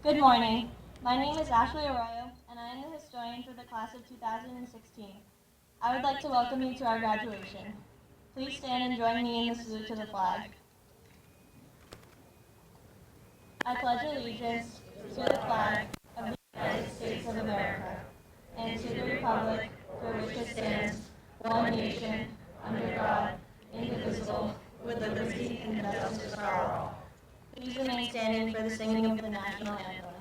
Good morning. My name is Ashley Arroyo, and I am the historian for the class of 2016. I would like to welcome you to our graduation. Please stand and join me in the salute to the flag. I pledge allegiance to the flag of the United States of America and to the republic for which it stands, one nation, under God, indivisible, with liberty and justice for all. Please remain standing for the singing of the national anthem.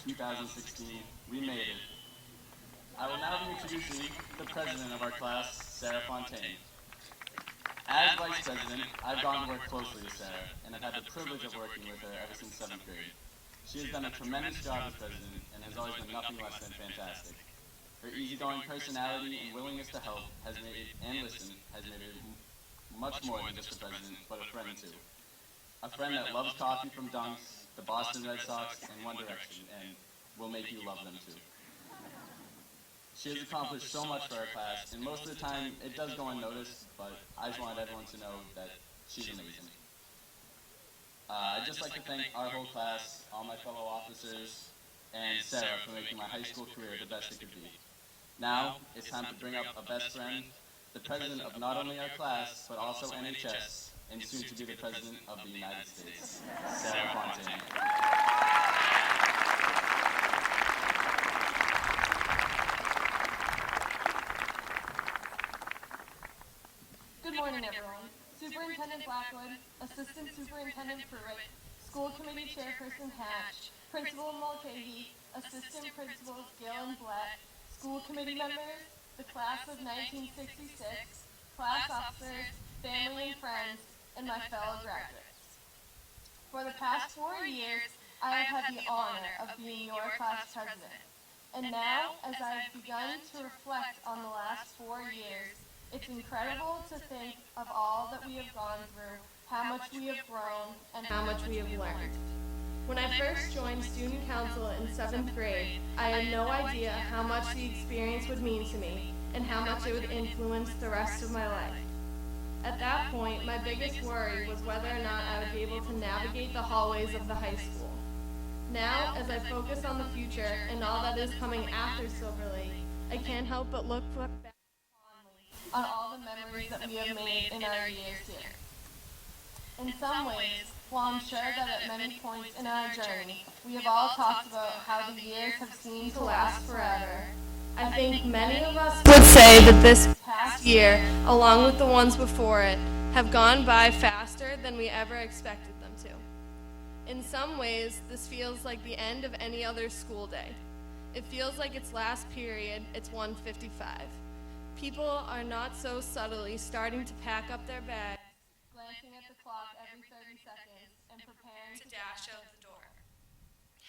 2016, we made it. I will now be introducing the president of our class, Sarah Fontaine. As vice president, I've gone to work closely with Sarah, and have had the privilege of working with her ever since 7th grade. She has done a tremendous job as president, and has always been nothing less than fantastic. Her easygoing personality and willingness to help has made her much more than just a president, but a friend too. A friend that loves coffee from Dunks, the Boston Red Sox, and One Direction, and will make you love them too. She has accomplished so much for our class, and most of the time it does go unnoticed, but I just wanted everyone to know that she's amazing. I'd just like to thank our whole class, all my fellow officers, and Sarah for making my high school career the best it could be. Now, it's time to bring up a best friend, the president of not only our class, but also NHS, and soon to be the president of the United States, Sarah Fontaine. Good morning, everyone. Superintendent Blackwood, Assistant Superintendent Pruitt, School Committee Chairperson Hatch, Principal Mulcahy, Assistant Principals Gill and Blatt, School Committee members, the class of 1966, class officers, family and friends, and my fellow graduates. For the past 4 years, I have had the honor of being your class president. And now, as I have begun to reflect on the last 4 years, it's incredible to think of all that we have gone through, how much we have grown, and how much we have learned. When I first joined student council in 7th grade, I had no idea how much the experience would mean to me and how much it would influence the rest of my life. At that point, my biggest worry was whether or not I would be able to navigate the hallways of the high school. Now, as I focus on the future and all that is coming after Silver Lake, I can't help but look back on all the memories that we have made in our years here. In some ways, while I'm sure that at many points in our journey, we have all talked about how the years have seemed to last forever, I think many of us would say that this past year, along with the ones before it, have gone by faster than we ever expected them to. In some ways, this feels like the end of any other school day. It feels like its last period, it's 1:55. People are not so subtly starting to pack up their bags, glancing at the clock every 30 seconds, and preparing to dash out the door.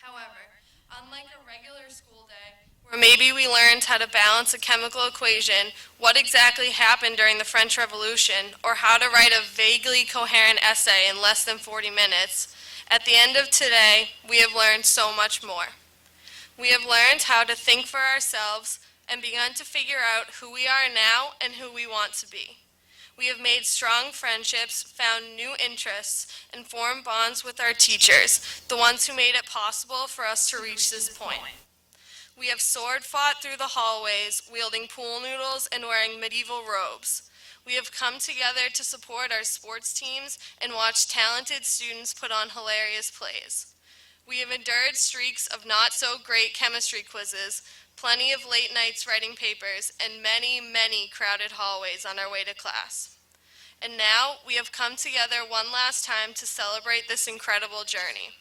However, unlike a regular school day, where maybe we learned how to balance a chemical equation, what exactly happened during the French Revolution, or how to write a vaguely coherent essay in less than 40 minutes, at the end of today, we have learned so much more. We have learned how to think for ourselves and begun to figure out who we are now and who we want to be. We have made strong friendships, found new interests, and formed bonds with our teachers, the ones who made it possible for us to reach this point. We have sword fought through the hallways, wielding pool noodles and wearing medieval robes. We have come together to support our sports teams and watch talented students put on hilarious plays. We have endured streaks of not-so-great chemistry quizzes, plenty of late nights writing papers, and many, many crowded hallways on our way to class. And now, we have come together one last time to celebrate this incredible journey.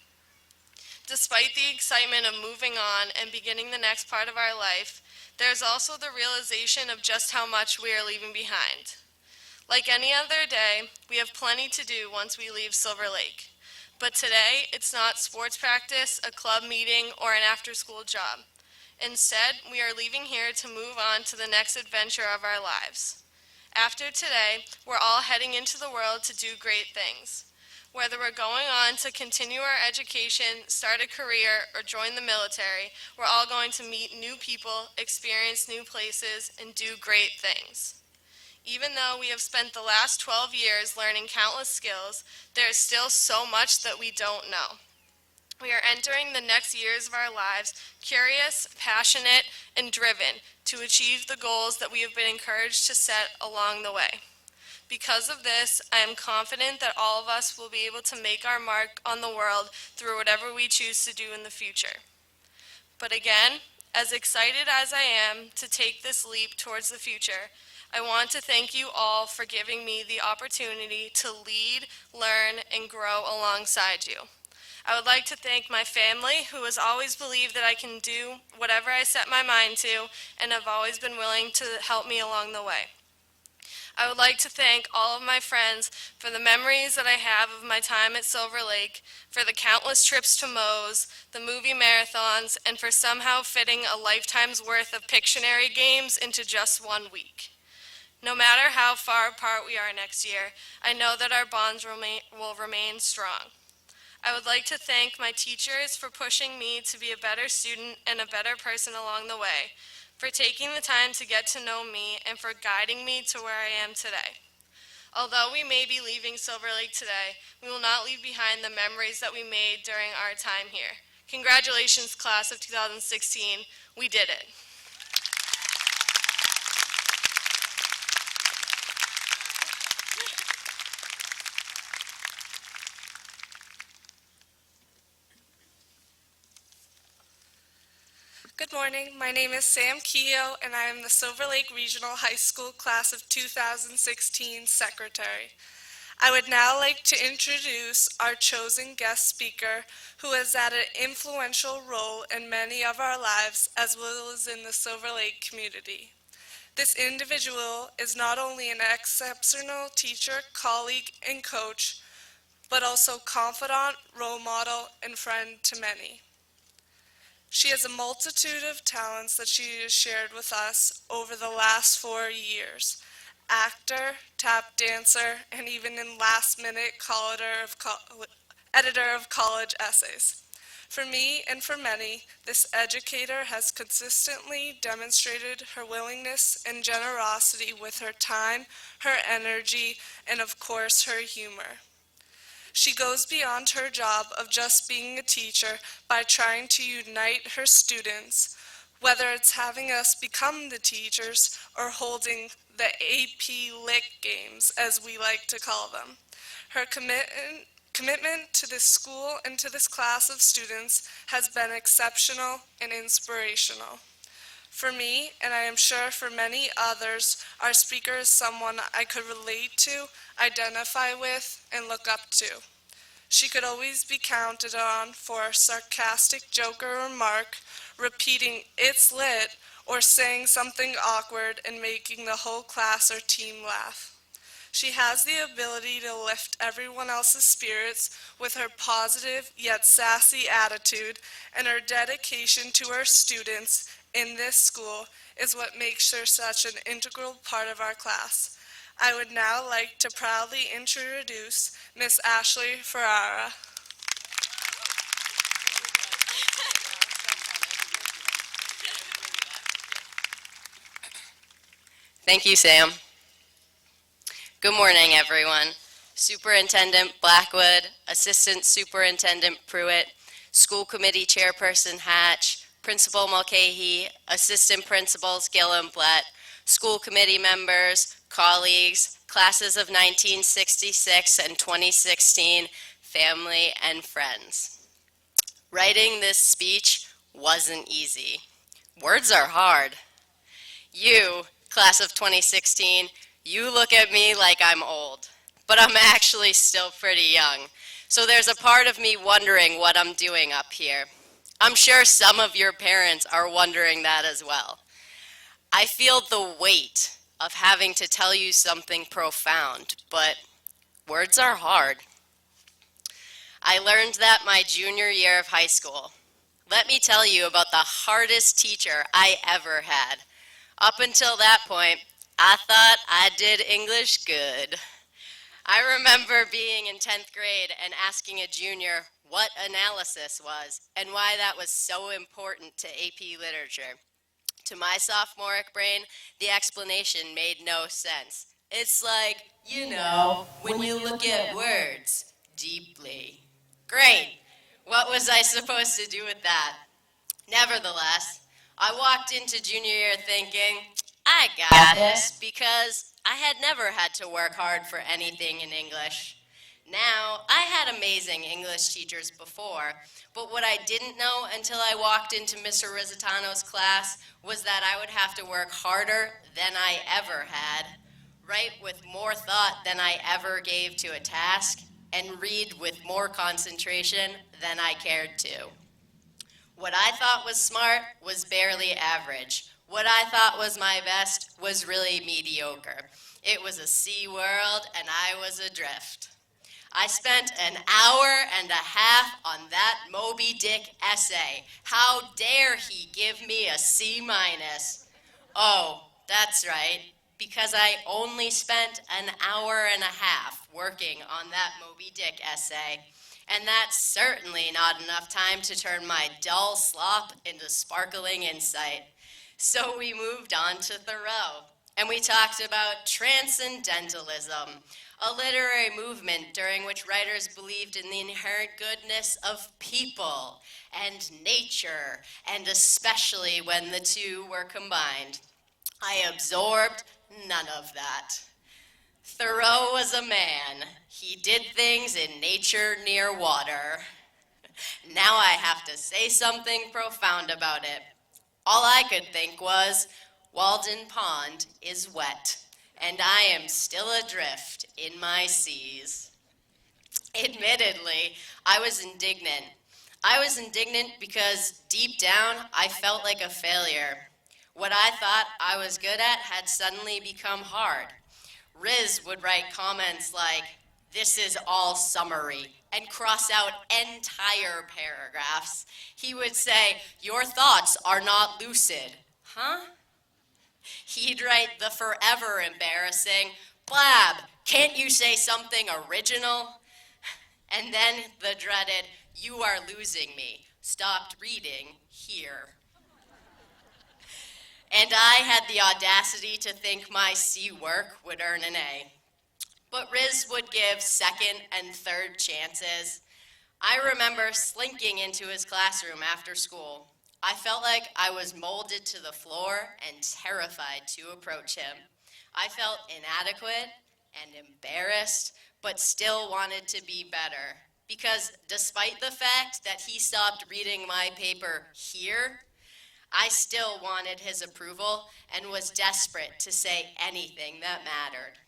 Despite the excitement of moving on and beginning the next part of our life, there is also the realization of just how much we are leaving behind. Like any other day, we have plenty to do once we leave Silver Lake. But today, it's not sports practice, a club meeting, or an after-school job. Instead, we are leaving here to move on to the next adventure of our lives. After today, we're all heading into the world to do great things. Whether we're going on to continue our education, start a career, or join the military, we're all going to meet new people, experience new places, and do great things. Even though we have spent the last 12 years learning countless skills, there is still so much that we don't know. We are entering the next years of our lives curious, passionate, and driven to achieve the goals that we have been encouraged to set along the way. Because of this, I am confident that all of us will be able to make our mark on the world through whatever we choose to do in the future. But again, as excited as I am to take this leap towards the future, I want to thank you all for giving me the opportunity to lead, learn, and grow alongside you. I would like to thank my family, who has always believed that I can do whatever I set my mind to and have always been willing to help me along the way. I would like to thank all of my friends for the memories that I have of my time at Silver Lake, for the countless trips to Moe's, the movie marathons, and for somehow fitting a lifetime's worth of Pictionary games into just 1 week. No matter how far apart we are next year, I know that our bonds will remain strong. I would like to thank my teachers for pushing me to be a better student and a better person along the way, for taking the time to get to know me, and for guiding me to where I am today. Although we may be leaving Silver Lake today, we will not leave behind the memories that we made during our time here. Congratulations, class of 2016. We did it. Good morning. My name is Sam Keogh, and I am the Silver Lake Regional High School Class of 2016 Secretary. I would now like to introduce our chosen guest speaker, who has had an influential role in many of our lives as well as in the Silver Lake community. This individual is not only an exceptional teacher, colleague, and coach, but also confidant, role model, and friend to many. She has a multitude of talents that she has shared with us over the last 4 years. Actor, tap dancer, and even in last-minute editor of college essays. For me and for many, this educator has consistently demonstrated her willingness and generosity with her time, her energy, and of course her humor. She goes beyond her job of just being a teacher by trying to unite her students, whether it's having us become the teachers or holding the AP Lick games, as we like to call them. Her commitment to this school and to this class of students has been exceptional and inspirational. For me, and I am sure for many others, our speaker is someone I could relate to, identify with, and look up to. She could always be counted on for a sarcastic joke or remark, repeating "it's lit," or saying something awkward and making the whole class or team laugh. She has the ability to lift everyone else's spirits with her positive yet sassy attitude, and her dedication to her students in this school is what makes her such an integral part of our class. I would now like to proudly introduce Miss Ashley Ferrara. Thank you, Sam. Good morning, everyone. Superintendent Blackwood, Assistant Superintendent Pruitt, School Committee Chairperson Hatch, Principal Mulcahy, Assistant Principals Gill and Blatt, School Committee members, colleagues, classes of 1966 and 2016, family, and friends. Writing this speech wasn't easy. Words are hard. You, class of 2016, you look at me like I'm old, but I'm actually still pretty young. So there's a part of me wondering what I'm doing up here. I'm sure some of your parents are wondering that as well. I feel the weight of having to tell you something profound, but words are hard. I learned that my junior year of high school. Let me tell you about the hardest teacher I ever had. Up until that point, I thought I did English good. I remember being in 10th grade and asking a junior what analysis was and why that was so important to AP literature. To my sophomoric brain, the explanation made no sense. It's like, when you look at words deeply. Great! What was I supposed to do with that? Nevertheless, I walked into junior year thinking, I got this, because I had never had to work hard for anything in English. Now, I had amazing English teachers before, but what I didn't know until I walked into Mr. Risitano's class was that I would have to work harder than I ever had, write with more thought than I ever gave to a task, and read with more concentration than I cared to. What I thought was smart was barely average. What I thought was my best was really mediocre. It was a sea world and I was adrift. I spent an hour and a half on that Moby Dick essay. How dare he give me a C minus? Oh, that's right, because I only spent an hour and a half working on that Moby Dick essay. And that's certainly not enough time to turn my dull slop into sparkling insight. So we moved on to Thoreau, and we talked about transcendentalism, a literary movement during which writers believed in the inherent goodness of people and nature, and especially when the two were combined. I absorbed none of that. Thoreau was a man. He did things in nature near water. Now I have to say something profound about it. All I could think was, Walden Pond is wet, and I am still adrift in my seas. Admittedly, I was indignant. I was indignant because deep down, I felt like a failure. What I thought I was good at had suddenly become hard. Riz would write comments like, "This is all summary," and cross out entire paragraphs. He would say, "Your thoughts are not lucid." Huh? He'd write the forever embarrassing, "Blab, can't you say something original?" And then the dreaded, "You are losing me. Stopped reading here." And I had the audacity to think my C work would earn an A. But Riz would give second and third chances. I remember slinking into his classroom after school. I felt like I was molded to the floor and terrified to approach him. I felt inadequate and embarrassed, but still wanted to be better. Because despite the fact that he stopped reading my paper here, I still wanted his approval and was desperate to say anything that mattered.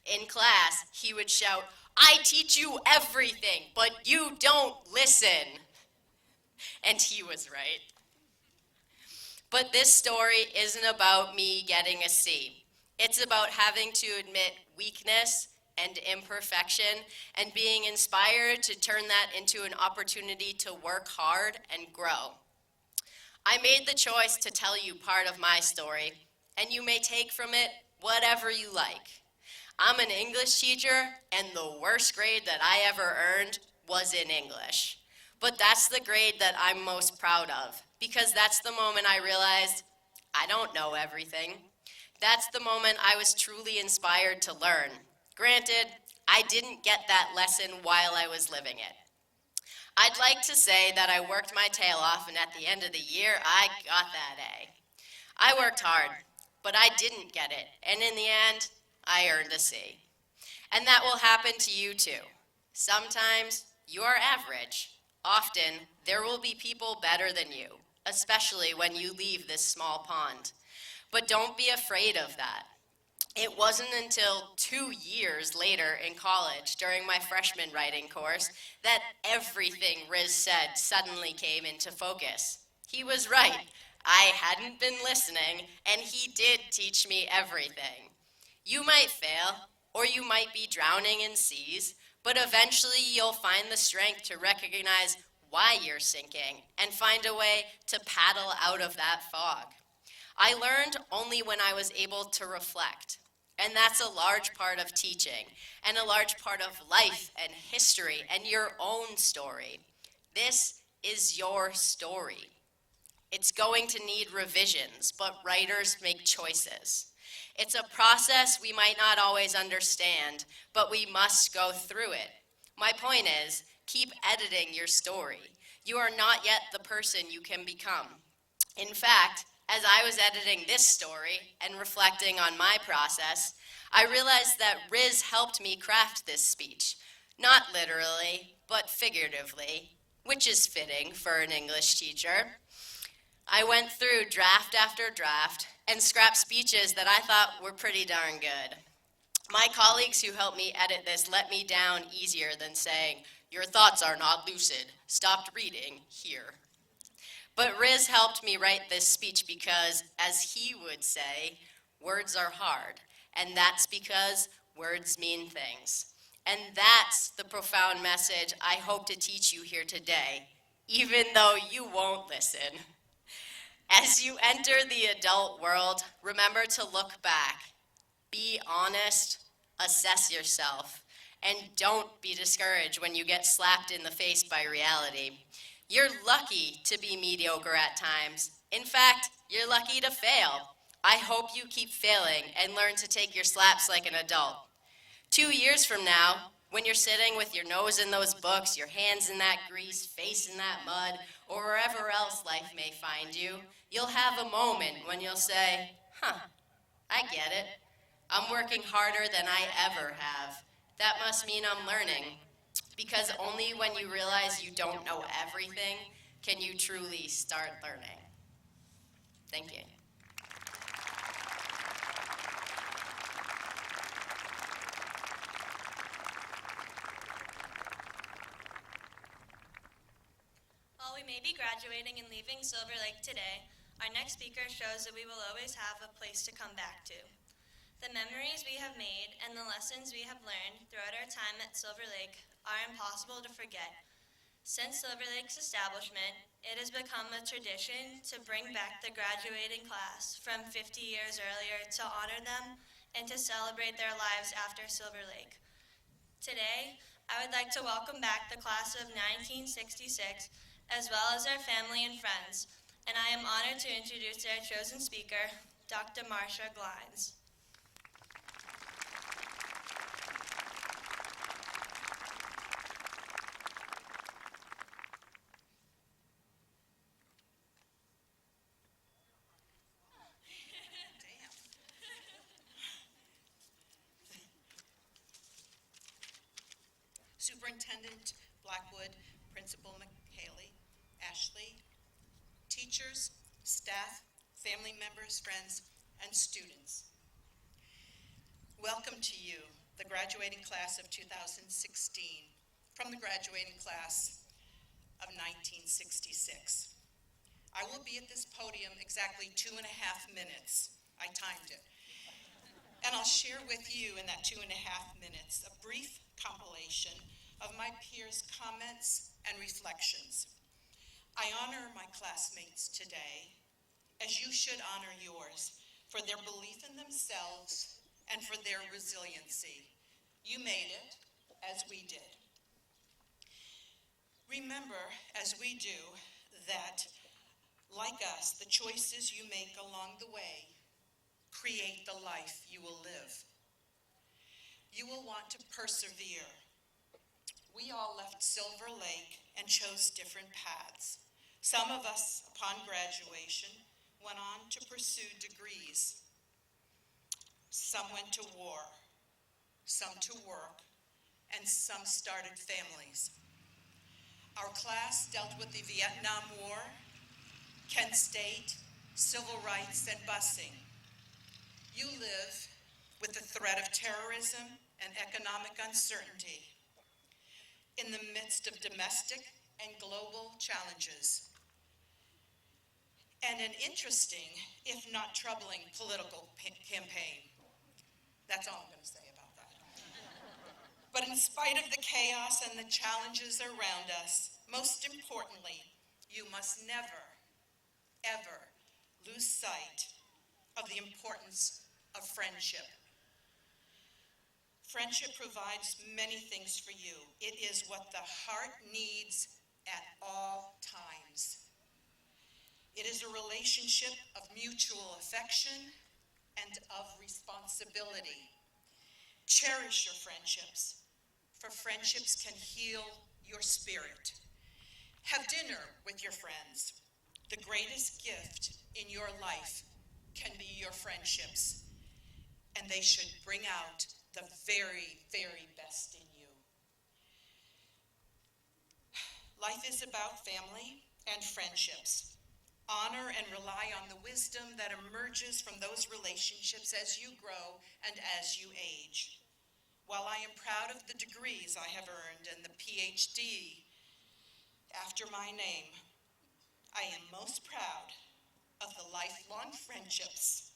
In class, he would shout, "I teach you everything, but you don't listen." And he was right. But this story isn't about me getting a C. It's about having to admit weakness and imperfection and being inspired to turn that into an opportunity to work hard and grow. I made the choice to tell you part of my story, and you may take from it whatever you like. I'm an English teacher, and the worst grade that I ever earned was in English. But that's the grade that I'm most proud of, because that's the moment I realized I don't know everything. That's the moment I was truly inspired to learn. Granted, I didn't get that lesson while I was living it. I'd like to say that I worked my tail off, and at the end of the year, I got that A. I worked hard, but I didn't get it, and in the end, I earned a C. And that will happen to you too. Sometimes you are average. Often, there will be people better than you, especially when you leave this small pond. But don't be afraid of that. It wasn't until 2 years later in college, during my freshman writing course, that everything Riz said suddenly came into focus. He was right. I hadn't been listening, and he did teach me everything. You might fail, or you might be drowning in seas, but eventually you'll find the strength to recognize why you're sinking and find a way to paddle out of that fog. I learned only when I was able to reflect. And that's a large part of teaching, and a large part of life and history and your own story. This is your story. It's going to need revisions, but writers make choices. It's a process we might not always understand, but we must go through it. My point is, keep editing your story. You are not yet the person you can become. In fact, as I was editing this story and reflecting on my process, I realized that Riz helped me craft this speech, not literally, but figuratively, which is fitting for an English teacher. I went through draft after draft and scrapped speeches that I thought were pretty darn good. My colleagues who helped me edit this let me down easier than saying, "Your thoughts are not lucid. Stopped reading here." But Riz helped me write this speech because, as he would say, words are hard. And that's because words mean things. And that's the profound message I hope to teach you here today, even though you won't listen. As you enter the adult world, remember to look back. Be honest, assess yourself, and don't be discouraged when you get slapped in the face by reality. You're lucky to be mediocre at times. In fact, you're lucky to fail. I hope you keep failing and learn to take your slaps like an adult. 2 years from now, when you're sitting with your nose in those books, your hands in that grease, face in that mud, or wherever else life may find you, you'll have a moment when you'll say, I get it. I'm working harder than I ever have. That must mean I'm learning. Because only when you realize you don't know everything can you truly start learning. Thank you. While we may be graduating and leaving Silver Lake today, our next speaker shows that we will always have a place to come back to. The memories we have made and the lessons we have learned throughout our time at Silver Lake are impossible to forget. Since Silver Lake's establishment, it has become a tradition to bring back the graduating class from 50 years earlier to honor them and to celebrate their lives after Silver Lake. Today, I would like to welcome back the class of 1966, as well as their family and friends, and I am honored to introduce their chosen speaker, Dr. Marcia Glines. Superintendent Blackwood, Principal Mulcahy, Ashley, teachers, staff, family members, friends, and students. Welcome to you, the graduating class of 2016, from the graduating class of 1966. I will be at this podium exactly 2.5 minutes. I timed it. And I'll share with you in that 2.5 minutes a brief compilation of my peers' comments and reflections. I honor my classmates today, as you should honor yours, for their belief in themselves and for their resiliency. You made it, as we did. Remember, as we do, that, like us, the choices you make along the way create the life you will live. You will want to persevere. We all left Silver Lake and chose different paths. Some of us, upon graduation, went on to pursue degrees. Some went to war, some to work, and some started families. Our class dealt with the Vietnam War, Kent State, civil rights, and busing. You live with the threat of terrorism and economic uncertainty. In the midst of domestic and global challenges, and an interesting, if not troubling, political campaign. That's all I'm going to say about that. But in spite of the chaos and the challenges around us, most importantly, you must never, ever lose sight of the importance of friendship. Friendship provides many things for you. It is what the heart needs at all times. It is a relationship of mutual affection and of responsibility. Cherish your friendships, for friendships can heal your spirit. Have dinner with your friends. The greatest gift in your life can be your friendships, and they should bring out the very, very best in you. Life is about family and friendships. Honor and rely on the wisdom that emerges from those relationships as you grow and as you age. While I am proud of the degrees I have earned and the PhD after my name, I am most proud of the lifelong friendships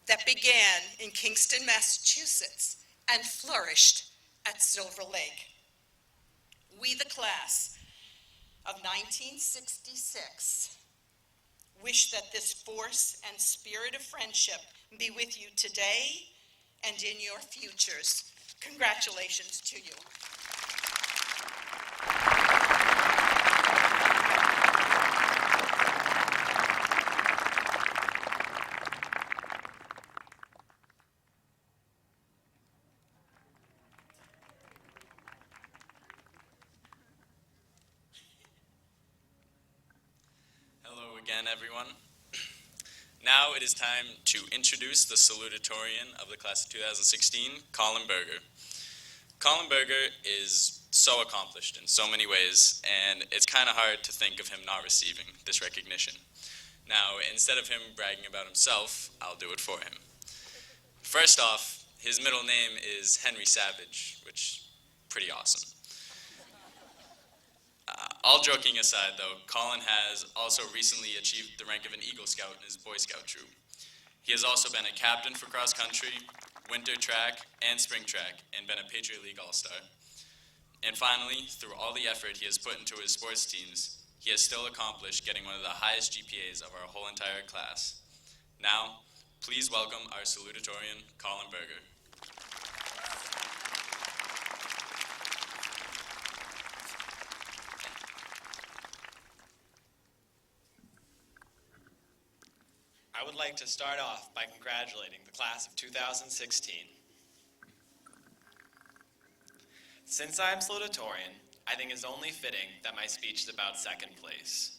that began in Kingston, Massachusetts and flourished at Silver Lake. We, the class of 1966, wish that this force and spirit of friendship be with you today and in your futures. Congratulations to you. Hello again, everyone. Now it is time to introduce the Salutatorian of the class of 2016, Collin Berger. Collin Berger is so accomplished in so many ways, and it's kind of hard to think of him not receiving this recognition. Now, instead of him bragging about himself, I'll do it for him. First off, his middle name is Henry Savage, which is pretty awesome. All joking aside, though, Collin has also recently achieved the rank of an Eagle Scout in his Boy Scout troop. He has also been a captain for cross country, winter track, and spring track, and been a Patriot League All-Star. And finally, through all the effort he has put into his sports teams, he has still accomplished getting one of the highest GPAs of our whole entire class. Now, please welcome our Salutatorian, Collin Berger. I would like to start off by congratulating the class of 2016. Since I am salutatorian, I think it's only fitting that my speech is about second place.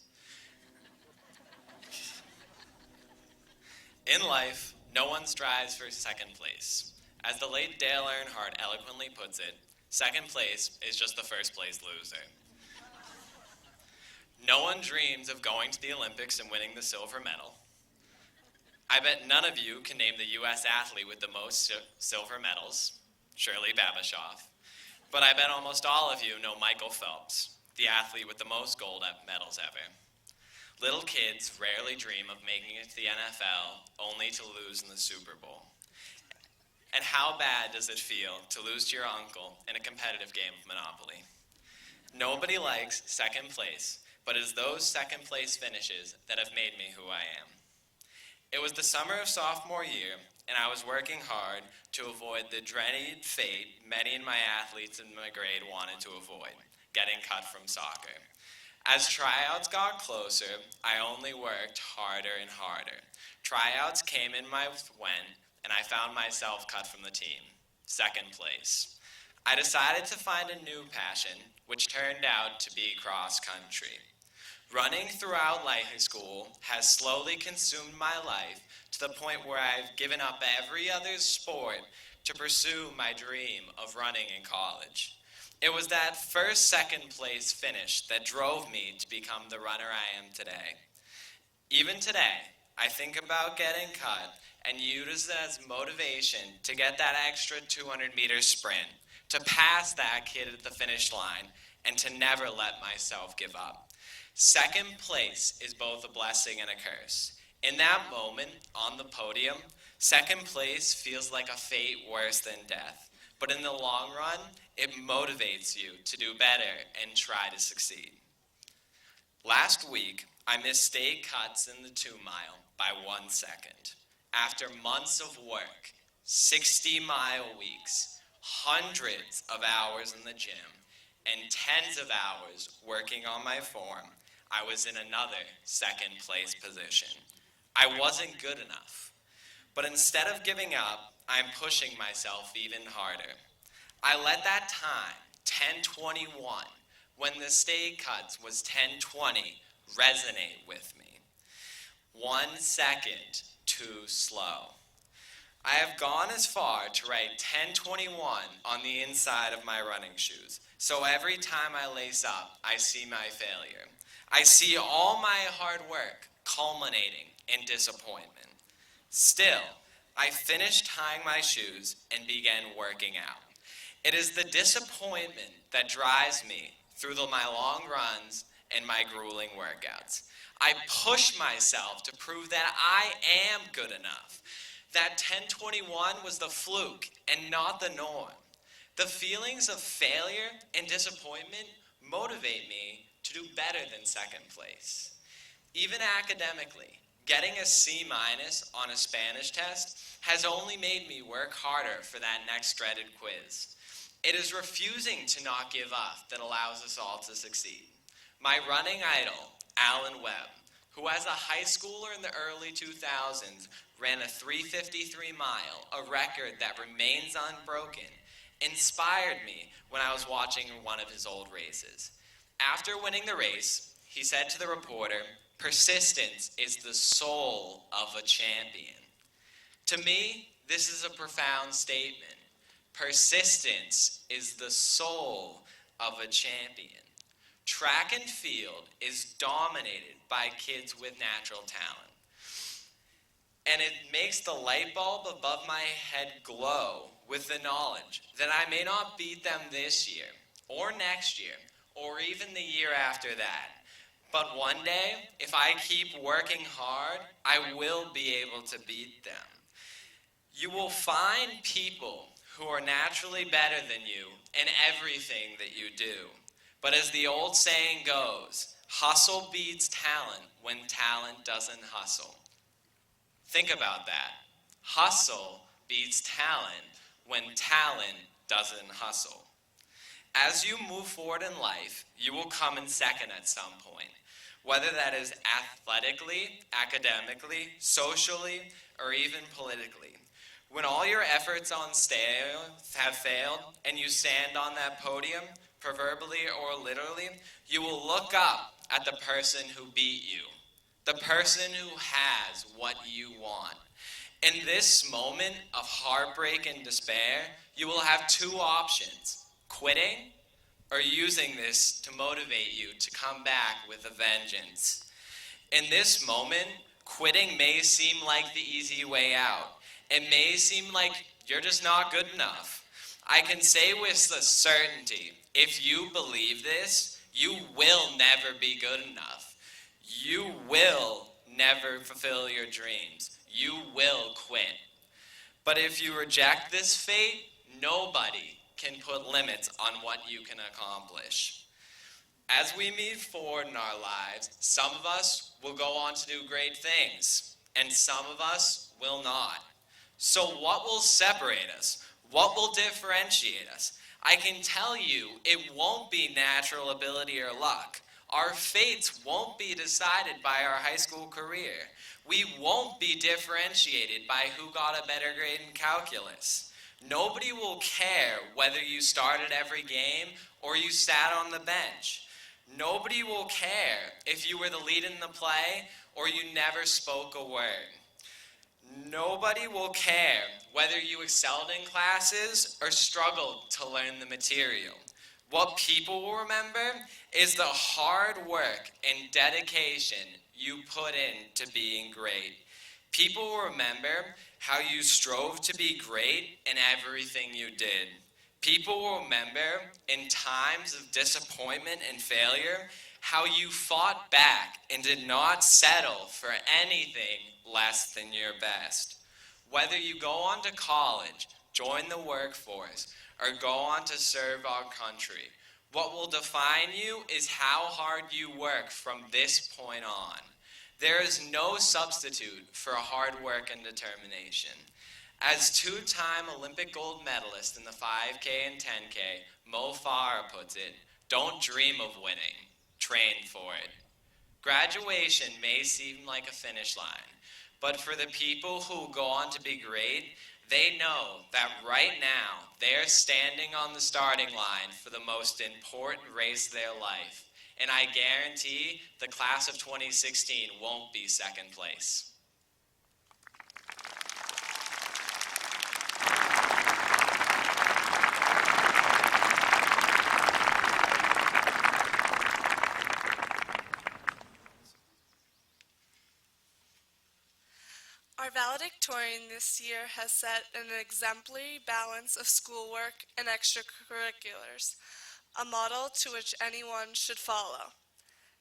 In life, no one strives for second place. As the late Dale Earnhardt eloquently puts it, second place is just the first place loser. No one dreams of going to the Olympics and winning the silver medal. I bet none of you can name the U.S. athlete with the most silver medals, Shirley Babashoff. But I bet almost all of you know Michael Phelps, the athlete with the most gold medals ever. Little kids rarely dream of making it to the NFL only to lose in the Super Bowl. And how bad does it feel to lose to your uncle in a competitive game of Monopoly? Nobody likes second place, but it is those second place finishes that have made me who I am. It was the summer of sophomore year, and I was working hard to avoid the dreaded fate many of my athletes in my grade wanted to avoid, getting cut from soccer. As tryouts got closer, I only worked harder and harder. Tryouts came in my way, and I found myself cut from the team, second place. I decided to find a new passion, which turned out to be cross country. Running throughout high school has slowly consumed my life to the point where I've given up every other sport to pursue my dream of running in college. It was that first second place finish that drove me to become the runner I am today. Even today, I think about getting cut and use it as motivation to get that extra 200-meter sprint, to pass that kid at the finish line, and to never let myself give up. Second place is both a blessing and a curse. In that moment, on the podium, second place feels like a fate worse than death. But in the long run, it motivates you to do better and try to succeed. Last week, I missed state cuts in the 2-mile by 1 second. After months of work, 60-mile weeks, hundreds of hours in the gym, and tens of hours working on my form, I was in another second place position. I wasn't good enough. But instead of giving up, I'm pushing myself even harder. I let that time, 10:21, when the state cuts was 10:20, resonate with me. 1 second too slow. I have gone as far to write 10:21 on the inside of my running shoes. So every time I lace up, I see my failure. I see all my hard work culminating in disappointment. Still, I finished tying my shoes and began working out. It is the disappointment that drives me through my long runs and my grueling workouts. I push myself to prove that I am good enough, that 1021 was the fluke and not the norm. The feelings of failure and disappointment motivate me to do better than second place. Even academically, getting a C- on a Spanish test has only made me work harder for that next dreaded quiz. It is refusing to not give up that allows us all to succeed. My running idol, Alan Webb, who as a high schooler in the early 2000s ran a 3:53 mile, a record that remains unbroken, inspired me when I was watching one of his old races. After winning the race, he said to the reporter, "Persistence is the soul of a champion." To me, this is a profound statement. Persistence is the soul of a champion. Track and field is dominated by kids with natural talent. And it makes the light bulb above my head glow with the knowledge that I may not beat them this year, or next year, or even the year after that. But one day, if I keep working hard, I will be able to beat them. You will find people who are naturally better than you in everything that you do. But as the old saying goes, hustle beats talent when talent doesn't hustle. Think about that. Hustle beats talent when talent doesn't hustle. As you move forward in life, you will come in second at some point, whether that is athletically, academically, socially, or even politically. When all your efforts on stage have failed and you stand on that podium, proverbially or literally, you will look up at the person who beat you, the person who has what you want. In this moment of heartbreak and despair, you will have two options: quitting or using this to motivate you to come back with a vengeance. In this moment, quitting may seem like the easy way out. It may seem like you're just not good enough. I can say with a certainty, if you believe this, you will never be good enough. You will never fulfill your dreams. You will quit. But if you reject this fate, nobody can put limits on what you can accomplish. As we move forward in our lives, some of us will go on to do great things, and some of us will not. So what will separate us? What will differentiate us? I can tell you it won't be natural ability or luck. Our fates won't be decided by our high school career. We won't be differentiated by who got a better grade in calculus. Nobody will care whether you started every game or you sat on the bench. Nobody will care if you were the lead in the play or you never spoke a word. Nobody will care whether you excelled in classes or struggled to learn the material. What people will remember is the hard work and dedication you put into being great. People will remember how you strove to be great in everything you did. People will remember in times of disappointment and failure how you fought back and did not settle for anything less than your best. Whether you go on to college, join the workforce, or go on to serve our country, what will define you is how hard you work from this point on. There is no substitute for hard work and determination. As two-time Olympic gold medalist in the 5K and 10K, Mo Farah puts it, don't dream of winning, train for it. Graduation may seem like a finish line, but for the people who go on to be great, they know that right now they're standing on the starting line for the most important race of their life. And I guarantee the class of 2016 won't be second place. Our valedictorian this year has set an exemplary balance of schoolwork and extracurriculars, a model to which anyone should follow.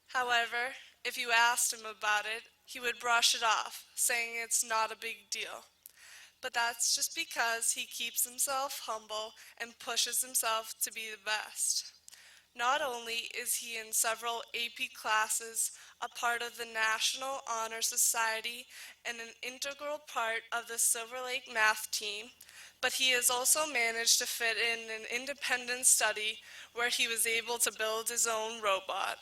However, if you asked him about it, he would brush it off, saying it's not a big deal. But that's just because he keeps himself humble and pushes himself to be the best. Not only is he in several AP classes, a part of the National Honor Society, and an integral part of the Silver Lake math team, but he has also managed to fit in an independent study where he was able to build his own robot.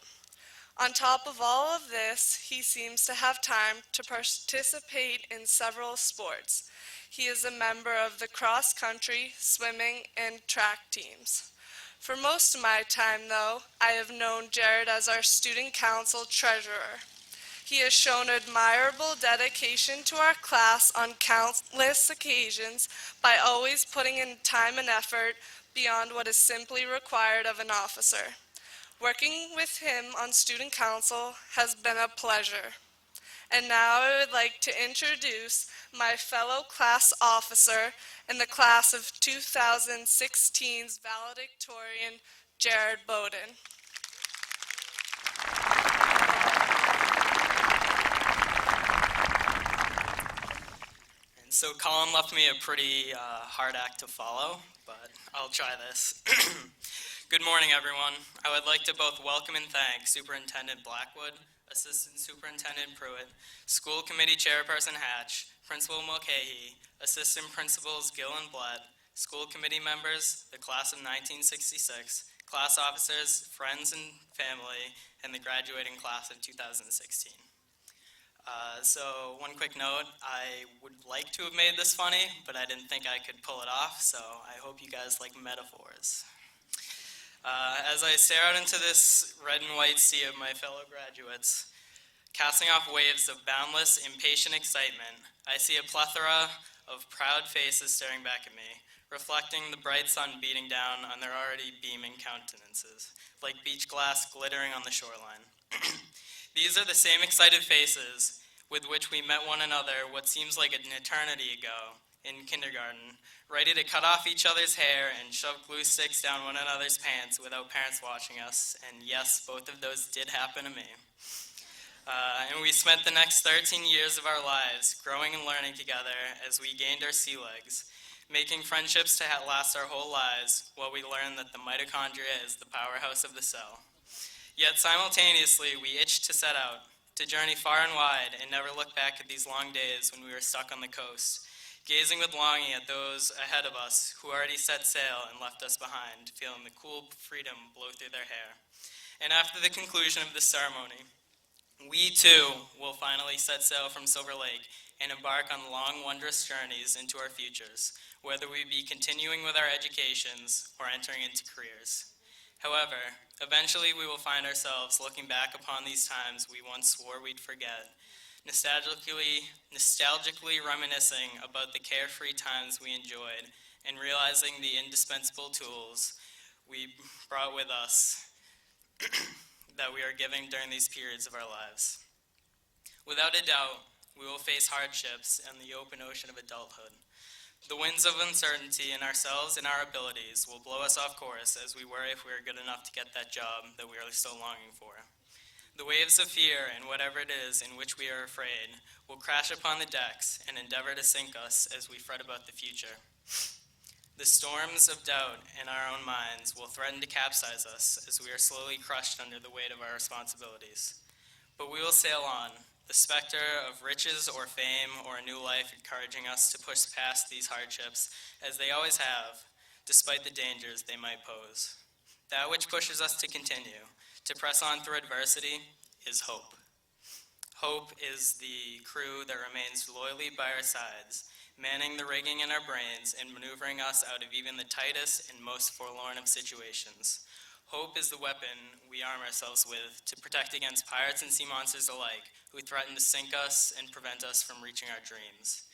On top of all of this, he seems to have time to participate in several sports. He is a member of the cross-country, swimming, and track teams. For most of my time, though, I have known Jared as our student council treasurer. He has shown admirable dedication to our class on countless occasions by always putting in time and effort beyond what is simply required of an officer. Working with him on student council has been a pleasure. And now I would like to introduce my fellow class officer in the class of 2016's valedictorian, Jared Bowden. And so Collin left me a pretty hard act to follow, but I'll try this. Good morning, everyone. I would like to both welcome and thank Superintendent Blackwood, Assistant Superintendent Pruitt, School Committee Chairperson Hatch, Principal Mulcahy, Assistant Principals Gill and Blatt, School Committee members, the class of 1966, class officers, friends and family, and the graduating class of 2016. So one quick note, I would like to have made this funny, but I didn't think I could pull it off, so I hope you guys like metaphors. As I stare out into this red and white sea of my fellow graduates, casting off waves of boundless, impatient excitement, I see a plethora of proud faces staring back at me, reflecting the bright sun beating down on their already beaming countenances, like beach glass glittering on the shoreline. These are the same excited faces with which we met one another what seems like an eternity ago in kindergarten, ready to cut off each other's hair and shove glue sticks down one another's pants without parents watching us, and yes, both of those did happen to me. And we spent the next 13 years of our lives growing and learning together as we gained our sea legs, making friendships to last our whole lives while we learned that the mitochondria is the powerhouse of the cell. Yet simultaneously, we itched to set out, to journey far and wide and never look back at these long days when we were stuck on the coast, gazing with longing at those ahead of us who already set sail and left us behind, feeling the cool freedom blow through their hair. And after the conclusion of this ceremony, we too will finally set sail from Silver Lake and embark on long, wondrous journeys into our futures, whether we be continuing with our educations or entering into careers. However, eventually we will find ourselves looking back upon these times we once swore we'd forget, nostalgically reminiscing about the carefree times we enjoyed and realizing the indispensable tools we brought with us that we are giving during these periods of our lives. Without a doubt, we will face hardships in the open ocean of adulthood. The winds of uncertainty in ourselves and our abilities will blow us off course as we worry if we are good enough to get that job that we are so longing for. The waves of fear and whatever it is in which we are afraid will crash upon the decks and endeavor to sink us as we fret about the future. The storms of doubt in our own minds will threaten to capsize us as we are slowly crushed under the weight of our responsibilities. But we will sail on, the specter of riches or fame or a new life encouraging us to push past these hardships, as they always have, despite the dangers they might pose. That which pushes us to continue, to press on through adversity, is hope. Hope is the crew that remains loyally by our sides, manning the rigging in our brains and maneuvering us out of even the tightest and most forlorn of situations. Hope is the weapon we arm ourselves with to protect against pirates and sea monsters alike who threaten to sink us and prevent us from reaching our dreams.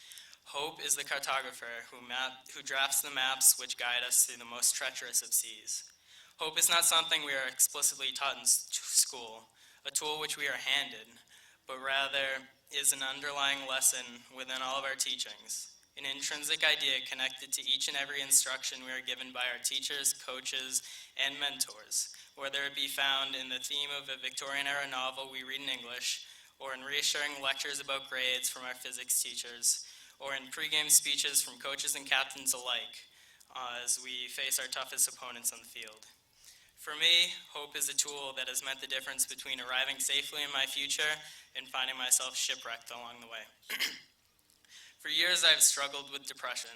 Hope is the cartographer who drafts the maps which guide us through the most treacherous of seas. Hope is not something we are explicitly taught in school, a tool which we are handed, but rather is an underlying lesson within all of our teachings, an intrinsic idea connected to each and every instruction we are given by our teachers, coaches, and mentors, whether it be found in the theme of a Victorian-era novel we read in English, or in reassuring lectures about grades from our physics teachers, or in pregame speeches from coaches and captains alike, as we face our toughest opponents on the field. For me, hope is a tool that has meant the difference between arriving safely in my future and finding myself shipwrecked along the way. For years, I've struggled with depression,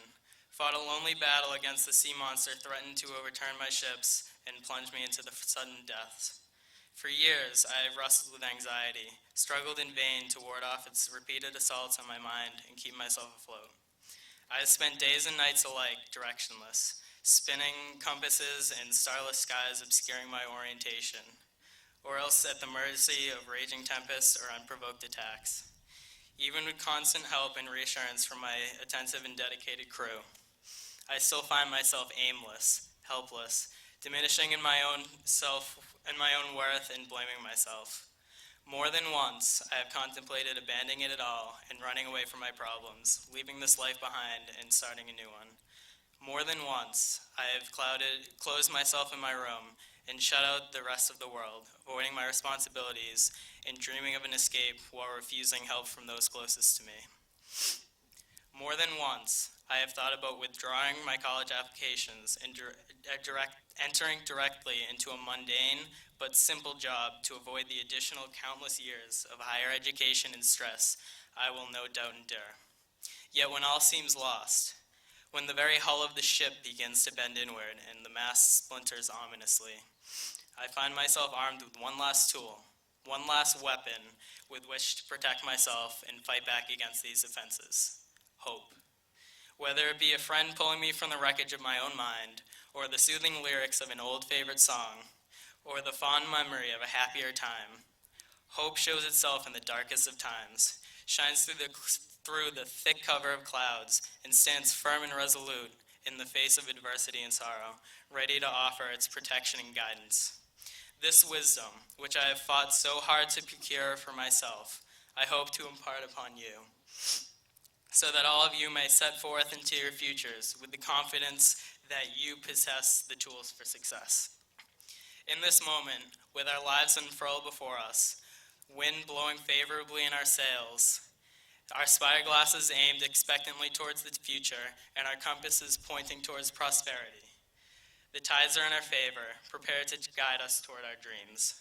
fought a lonely battle against the sea monster threatened to overturn my ships and plunge me into the sudden deaths. For years, I have wrestled with anxiety, struggled in vain to ward off its repeated assaults on my mind and keep myself afloat. I have spent days and nights alike directionless, spinning compasses and starless skies obscuring my orientation, or else at the mercy of raging tempests or unprovoked attacks. Even with constant help and reassurance from my attentive and dedicated crew, I still find myself aimless, helpless, diminishing in my own self and my own worth and blaming myself. More than once, I have contemplated abandoning it all and running away from my problems, leaving this life behind and starting a new one. More than once, I have closed myself in my room and shut out the rest of the world, avoiding my responsibilities and dreaming of an escape while refusing help from those closest to me. More than once, I have thought about withdrawing my college applications and entering directly into a mundane but simple job to avoid the additional countless years of higher education and stress I will no doubt endure. Yet when all seems lost, when the very hull of the ship begins to bend inward and the mast splinters ominously, I find myself armed with one last tool, one last weapon with which to protect myself and fight back against these offenses: hope. Whether it be a friend pulling me from the wreckage of my own mind, or the soothing lyrics of an old favorite song, or the fond memory of a happier time, hope shows itself in the darkest of times, shines through the thick cover of clouds, and stands firm and resolute in the face of adversity and sorrow, ready to offer its protection and guidance. This wisdom, which I have fought so hard to procure for myself, I hope to impart upon you, so that all of you may set forth into your futures with the confidence that you possess the tools for success. In this moment, with our lives unfurled before us, wind blowing favorably in our sails, our spyglasses aimed expectantly towards the future, and our compasses pointing towards prosperity, the tides are in our favor, prepared to guide us toward our dreams.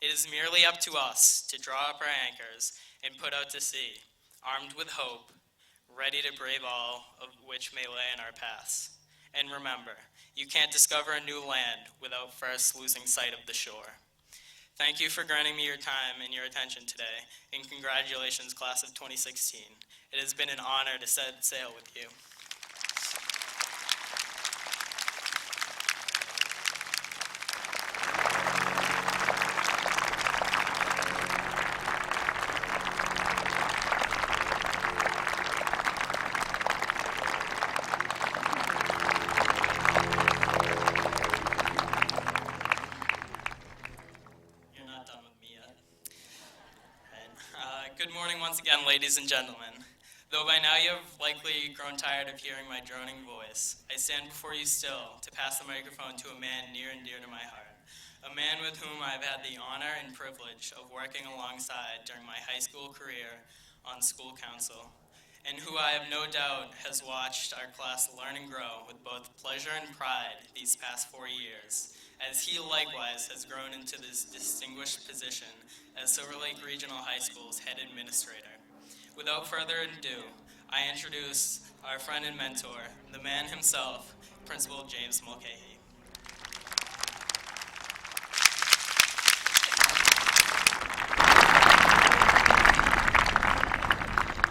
It is merely up to us to draw up our anchors and put out to sea, armed with hope, ready to brave all of which may lay in our paths. And remember, you can't discover a new land without first losing sight of the shore. Thank you for granting me your time and your attention today, and congratulations, class of 2016. It has been an honor to set sail with you. Good morning once again, ladies and gentlemen. Though by now you have likely grown tired of hearing my droning voice, I stand before you still to pass the microphone to a man near and dear to my heart, a man with whom I have had the honor and privilege of working alongside during my high school career on school council, and who I have no doubt has watched our class learn and grow with both pleasure and pride these past 4 years, as he likewise has grown into this distinguished position as Silver Lake Regional High School's head administrator. Without further ado, I introduce our friend and mentor, the man himself, Principal James Mulcahy.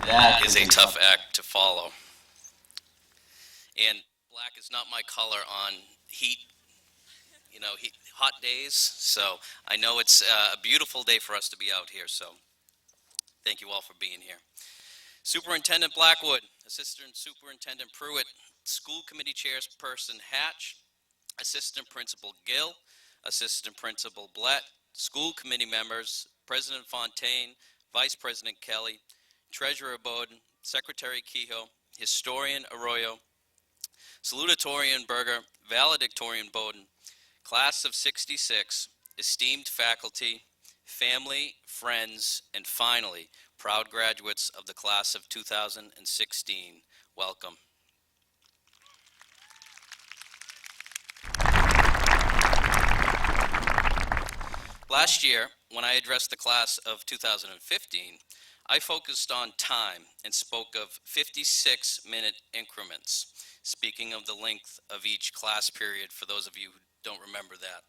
That is a tough act to follow. And black is not my color on heat, hot days. So I know it's a beautiful day for us to be out here. So thank you all for being here. Superintendent Blackwood, Assistant Superintendent Pruitt, School Committee Chairperson Hatch, Assistant Principal Gill, Assistant Principal Blett, School Committee members, President Fontaine, Vice President Kelly, Treasurer Bowden, Secretary Kehoe, Historian Arroyo, Salutatorian Berger, Valedictorian Bowden, Class of 66, esteemed faculty, family, friends, and finally, proud graduates of the class of 2016. Welcome. Last year, when I addressed the class of 2015, I focused on time and spoke of 56-minute increments, speaking of the length of each class period for those of you who don't remember that.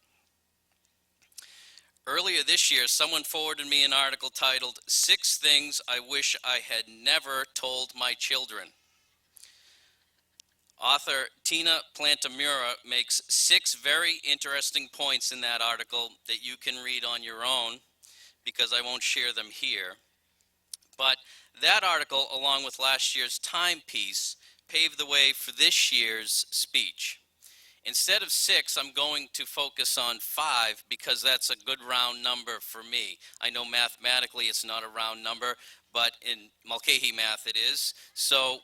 Earlier this year, someone forwarded me an article titled, "6 Things I Wish I Had Never Told My Children." Author Tina Plantamura makes 6 very interesting points in that article that you can read on your own, because I won't share them here. But that article, along with last year's time piece, paved the way for this year's speech. Instead of 6, I'm going to focus on 5 because that's a good round number for me. I know mathematically it's not a round number, but in Mulcahy math it is. So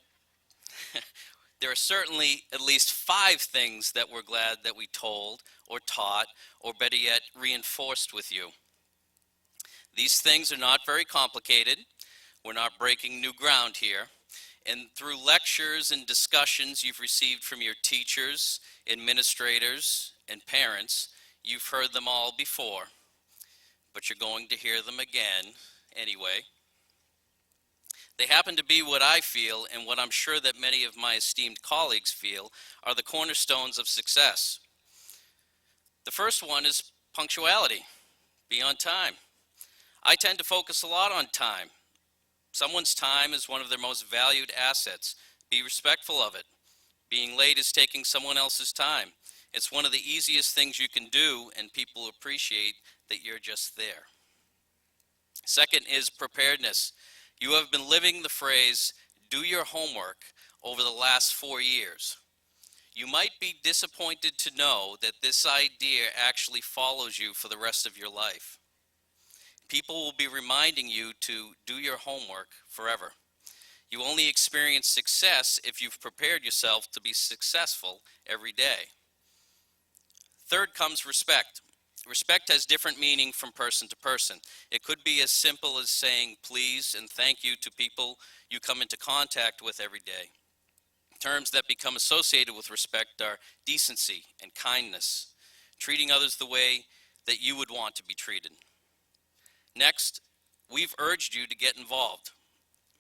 there are certainly at least 5 things that we're glad that we told or taught, or better yet, reinforced with you. These things are not very complicated. We're not breaking new ground here. And through lectures and discussions you've received from your teachers, administrators, and parents, you've heard them all before, but you're going to hear them again anyway. They happen to be what I feel, and what I'm sure that many of my esteemed colleagues feel, are the cornerstones of success. The first one is punctuality. Be on time. I tend to focus a lot on time. Someone's time is one of their most valued assets. Be respectful of it. Being late is taking someone else's time. It's one of the easiest things you can do, and people appreciate that you're just there. Second is preparedness. You have been living the phrase, "do your homework," over the last 4 years. You might be disappointed to know that this idea actually follows you for the rest of your life. People will be reminding you to do your homework forever. You only experience success if you've prepared yourself to be successful every day. Third comes respect. Respect has different meaning from person to person. It could be as simple as saying please and thank you to people you come into contact with every day. Terms that become associated with respect are decency and kindness, treating others the way that you would want to be treated. Next, we've urged you to get involved.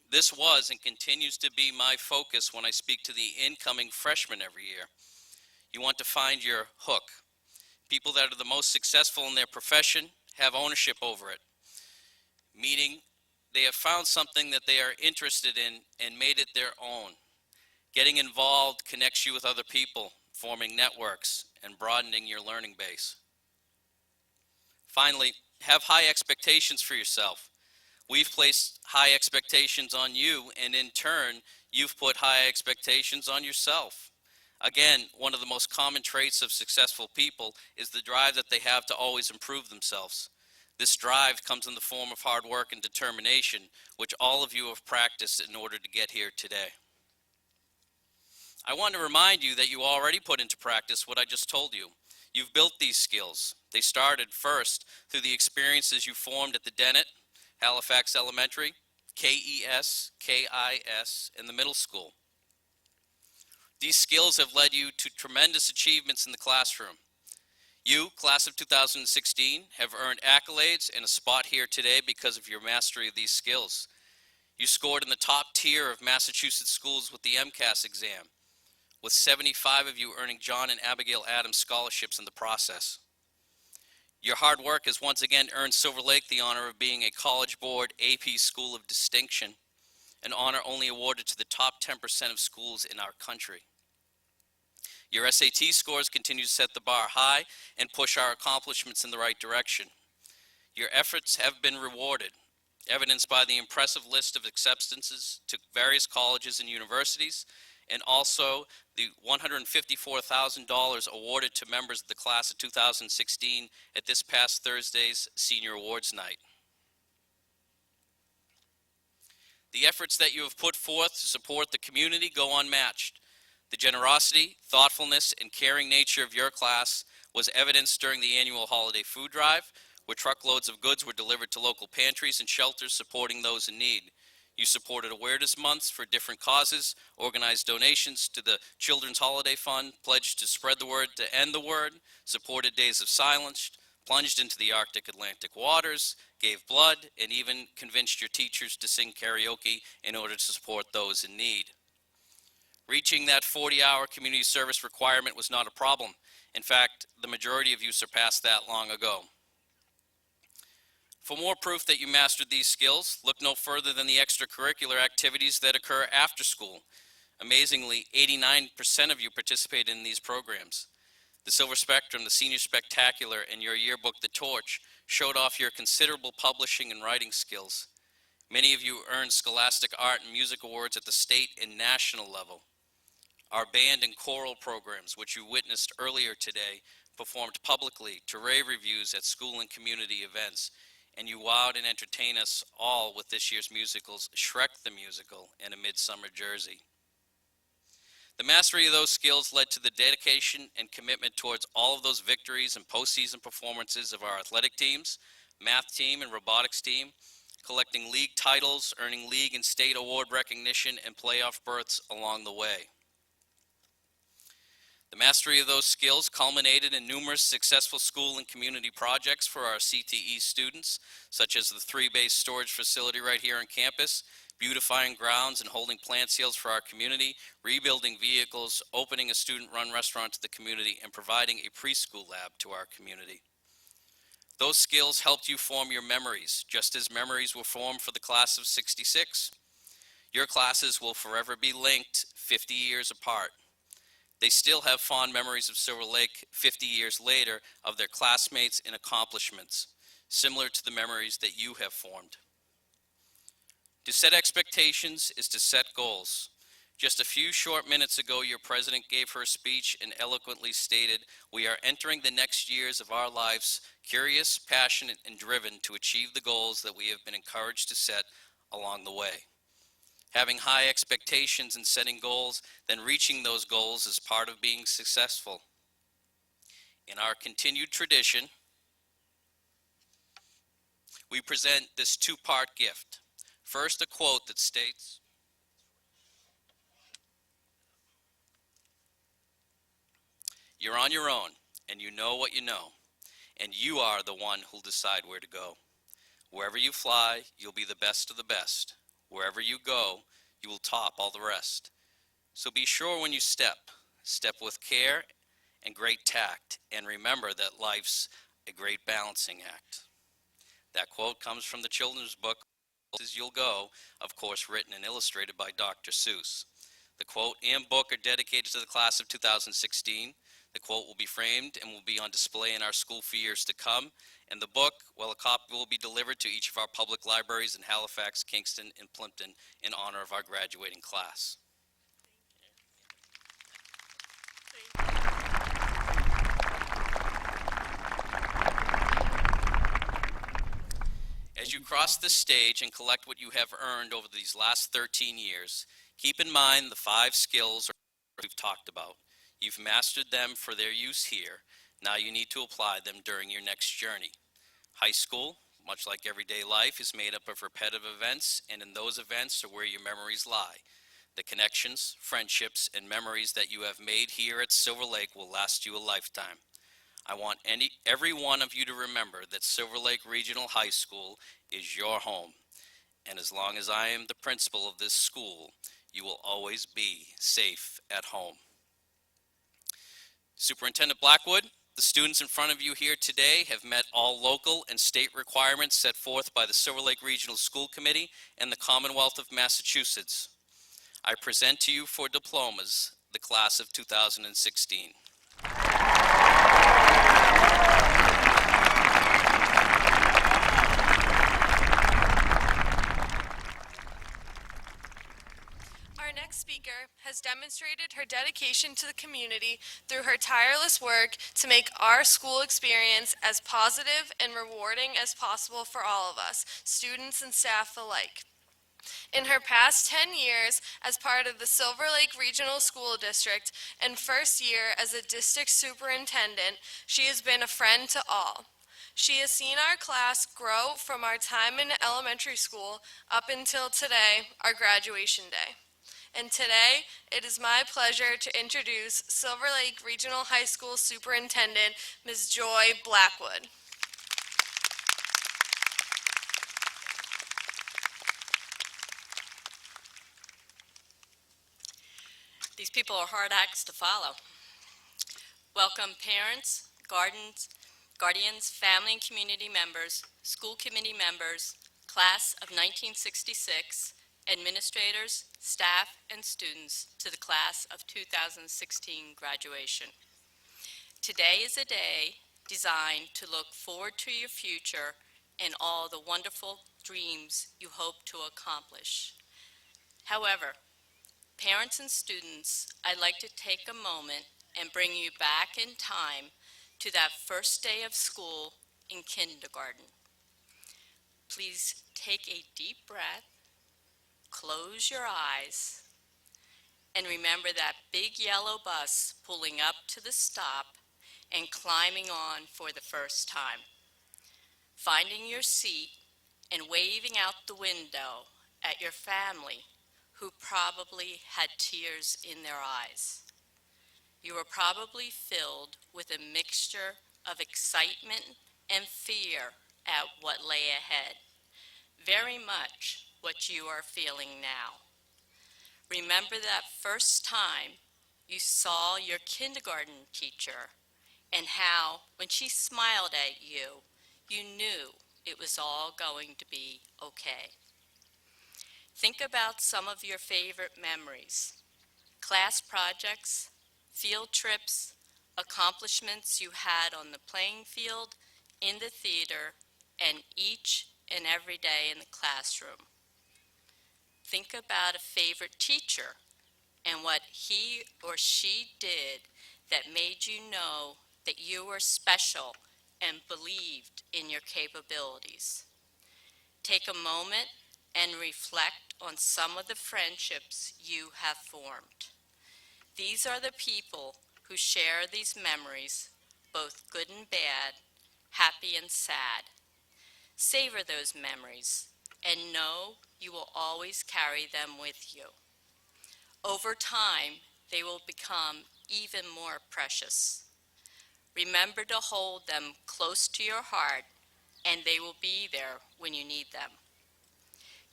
This was and continues to be my focus when I speak to the incoming freshmen every year. You want to find your hook. People that are the most successful in their profession have ownership over it, meaning they have found something that they are interested in and made it their own. Getting involved connects you with other people, forming networks and broadening your learning base. Finally, have high expectations for yourself. We've placed high expectations on you, and in turn, you've put high expectations on yourself. Again, one of the most common traits of successful people is the drive that they have to always improve themselves. This drive comes in the form of hard work and determination, which all of you have practiced in order to get here today. I want to remind you that you already put into practice what I just told you. You've built these skills. They started first through the experiences you formed at the Dennett, Halifax Elementary, KES, KIS, and the middle school. These skills have led you to tremendous achievements in the classroom. You, class of 2016, have earned accolades and a spot here today because of your mastery of these skills. You scored in the top tier of Massachusetts schools with the MCAS exam, with 75 of you earning John and Abigail Adams scholarships in the process. Your hard work has once again earned Silver Lake the honor of being a College Board AP School of Distinction, an honor only awarded to the top 10% of schools in our country. Your SAT scores continue to set the bar high and push our accomplishments in the right direction. Your efforts have been rewarded, evidenced by the impressive list of acceptances to various colleges and universities, and also the $154,000 awarded to members of the class of 2016 at this past Thursday's Senior Awards Night. The efforts that you have put forth to support the community go unmatched. The generosity, thoughtfulness, and caring nature of your class was evidenced during the annual holiday food drive, where truckloads of goods were delivered to local pantries and shelters supporting those in need. You supported awareness months for different causes, organized donations to the Children's Holiday Fund, pledged to spread the word to end the word, supported days of silence, plunged into the Arctic Atlantic waters, gave blood, and even convinced your teachers to sing karaoke in order to support those in need. Reaching that 40-hour community service requirement was not a problem. In fact, the majority of you surpassed that long ago. For more proof that you mastered these skills, look no further than the extracurricular activities that occur after school. Amazingly, 89% of you participated in these programs. The Silver Spectrum, the Senior Spectacular, and your yearbook, The Torch, showed off your considerable publishing and writing skills. Many of you earned Scholastic Art and Music Awards at the state and national level. Our band and choral programs, which you witnessed earlier today, performed publicly to rave reviews at school and community events, and you wowed and entertained us all with this year's musicals, Shrek the Musical and A Midsummer Jersey. The mastery of those skills led to the dedication and commitment towards all of those victories and postseason performances of our athletic teams, math team, and robotics team, collecting league titles, earning league and state award recognition, and playoff berths along the way. The mastery of those skills culminated in numerous successful school and community projects for our CTE students, such as the 3-base storage facility right here on campus, beautifying grounds and holding plant sales for our community, rebuilding vehicles, opening a student-run restaurant to the community, and providing a preschool lab to our community. Those skills helped you form your memories, just as memories were formed for the class of '66. Your classes will forever be linked 50 years apart. They still have fond memories of Silver Lake 50 years later of their classmates and accomplishments, similar to the memories that you have formed. To set expectations is to set goals. Just a few short minutes ago, your president gave her speech and eloquently stated, "We are entering the next years of our lives curious, passionate, and driven to achieve the goals that we have been encouraged to set along the way." Having high expectations and setting goals, then reaching those goals is part of being successful. In our continued tradition, we present this two-part gift. First, a quote that states, "You're on your own, and you know what you know, and you are the one who'll decide where to go. Wherever you fly, you'll be the best of the best. Wherever you go, you will top all the rest. So be sure when you step with care and great tact, and remember that life's a great balancing act." That quote comes from the children's book, Places You'll Go, of course written and illustrated by Dr. Seuss. The quote and book are dedicated to the class of 2016. The quote will be framed and will be on display in our school for years to come. And the book, well, a copy will be delivered to each of our public libraries in Halifax, Kingston, and Plimpton in honor of our graduating class. As you cross this stage and collect what you have earned over these last 13 years, keep in mind the 5 skills we've talked about. You've mastered them for their use here. Now you need to apply them during your next journey. High school, much like everyday life, is made up of repetitive events, and in those events are where your memories lie. The connections, friendships, and memories that you have made here at Silver Lake will last you a lifetime. I want every one of you to remember that Silver Lake Regional High School is your home. And as long as I am the principal of this school, you will always be safe at home. Superintendent Blackwood, the students in front of you here today have met all local and state requirements set forth by the Silver Lake Regional School Committee and the Commonwealth of Massachusetts. I present to you for diplomas the class of 2016. Our next speaker has demonstrated her dedication to the community through her tireless work to make our school experience as positive and rewarding as possible for all of us, students and staff alike. In her past 10 years as part of the Silver Lake Regional School District and first year as a district superintendent, she has been a friend to all. She has seen our class grow from our time in elementary school up until today, our graduation day. And today, it is my pleasure to introduce Silver Lake Regional High School Superintendent, Ms. Joy Blackwood. These people are hard acts to follow. Welcome parents, guardians, family and community members, school committee members, class of 1966, administrators, staff, and students to the class of 2016 graduation. Today is a day designed to look forward to your future and all the wonderful dreams you hope to accomplish. However, parents and students, I'd like to take a moment and bring you back in time to that first day of school in kindergarten. Please take a deep breath, close your eyes, and remember that big yellow bus pulling up to the stop and climbing on for the first time. Finding your seat and waving out the window at your family who probably had tears in their eyes. You were probably filled with a mixture of excitement and fear at what lay ahead. Very much what you are feeling now. Remember that first time you saw your kindergarten teacher and how, when she smiled at you, you knew it was all going to be okay. Think about some of your favorite memories, class projects, field trips, accomplishments you had on the playing field, in the theater, and each and every day in the classroom. Think about a favorite teacher and what he or she did that made you know that you were special and believed in your capabilities. Take a moment and reflect on some of the friendships you have formed. These are the people who share these memories, both good and bad, happy and sad. Savor those memories and know you will always carry them with you. Over time, they will become even more precious. Remember to hold them close to your heart, and they will be there when you need them.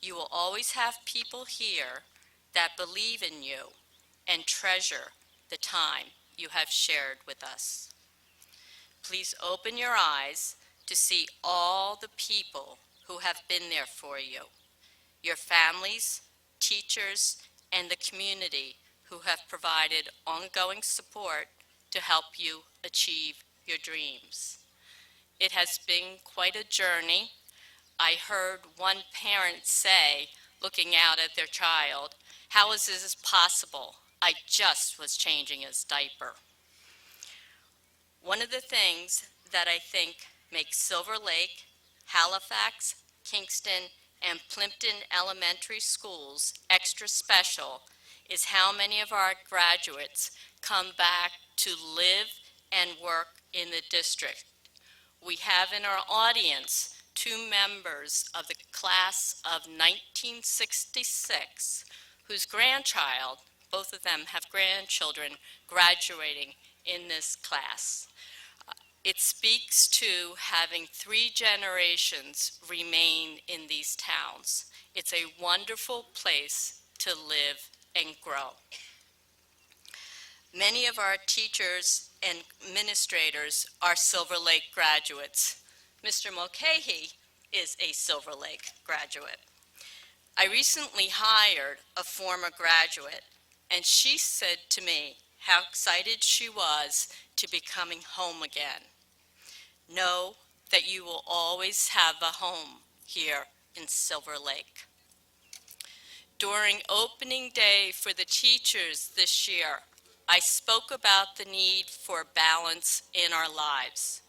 You will always have people here that believe in you and treasure the time you have shared with us. Please open your eyes to see all the people who have been there for you, your families, teachers, and the community who have provided ongoing support to help you achieve your dreams. It has been quite a journey. I heard one parent say, looking out at their child, "How is this possible? I just was changing his diaper." One of the things that I think makes Silver Lake, Halifax, Kingston, and Plimpton elementary schools extra special is how many of our graduates come back to live and work in the district. We have in our audience 2 members of the class of 1966 whose grandchild, both of them have grandchildren graduating in this class. It speaks to having 3 generations remain in these towns. It's a wonderful place to live and grow. Many of our teachers and administrators are Silver Lake graduates. Mr. Mulcahy is a Silver Lake graduate. I recently hired a former graduate, and she said to me how excited she was to be coming home again. Know that you will always have a home here in Silver Lake. During opening day for the teachers this year, I spoke about the need for balance in our lives,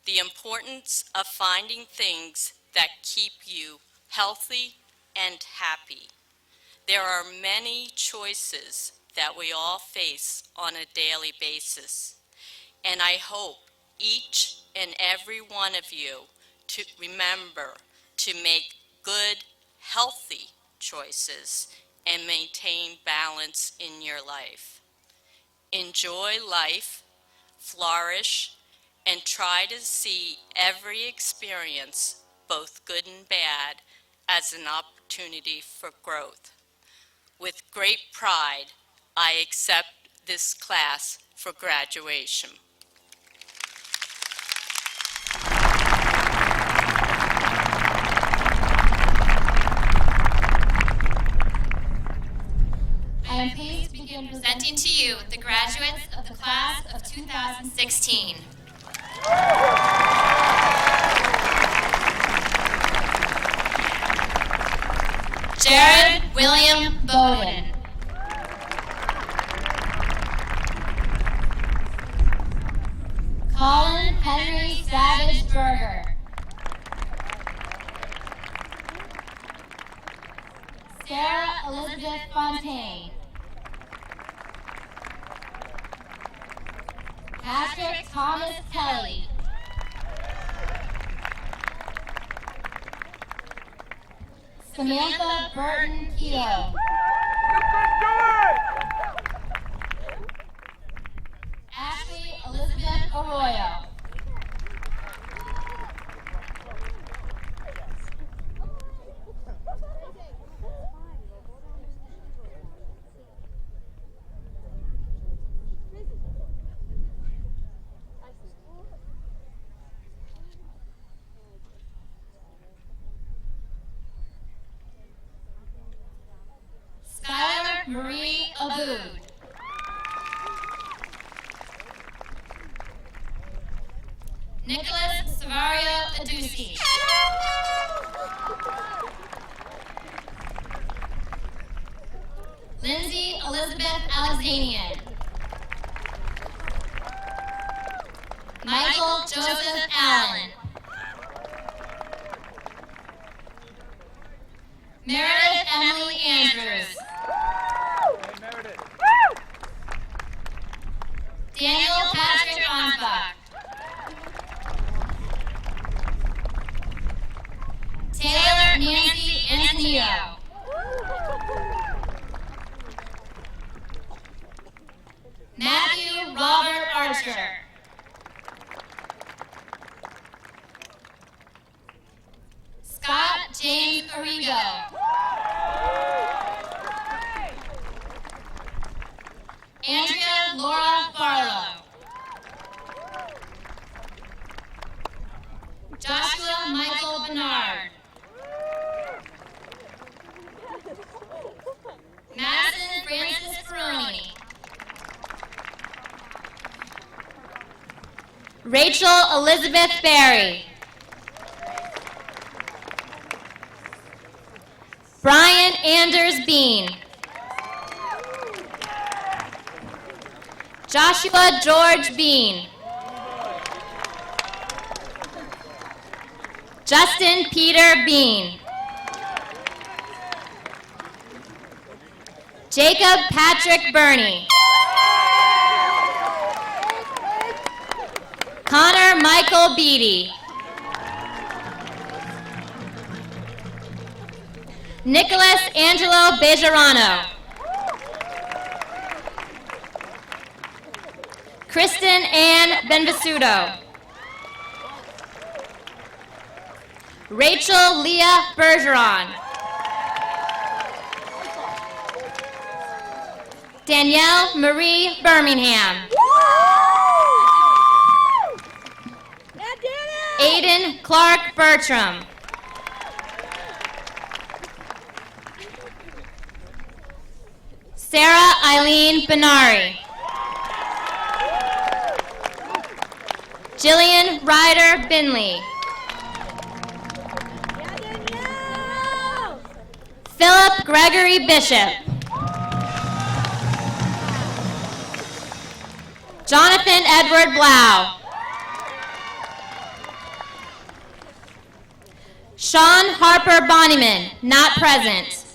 the importance of finding things that keep you healthy, and happy. There are many choices that we all face on a daily basis, and I hope each and every one of you to remember to make good, healthy choices and maintain balance in your life. Enjoy life, flourish, and try to see every experience, both good and bad, as an opportunity for growth. With great pride, I accept this class for graduation. I am pleased to begin presenting to you the graduates of the class of 2016. Jared William Bowden. Collin Henry Savage Berger. Sarah Elizabeth Fontaine. Patrick Thomas Kelly. Samantha Burton Keogh. Ashley Elizabeth Arroyo. Skylar Marie Aboud. Nicholas Savario Adusi. Lindsay Elizabeth Alexanian. Michael Joseph Allen. Meredith Emily Andrews. Daniel Patrick Onsbach. Taylor Nancy Antonio. Matthew Robert Archer. Scott James Arrigo. Andrea Laura Barlow. Joshua Michael Bernard. Madison Francis Peroni. Rachel Elizabeth Berry. Brian Anders Bean. Joshua George Bean. Justin Peter Bean. Jacob Patrick Burney. Connor Michael Beatty. Nicholas Angelo Bejarano. Kristen Ann Benvesuto. Rachel Leah Bergeron. Danielle Marie Birmingham. Aiden Clark Bertram. Sarah Eileen Benari. Jillian Ryder Binley. Philip Gregory Bishop. Jonathan Edward Blau. Sean Harper Bonnyman, not present.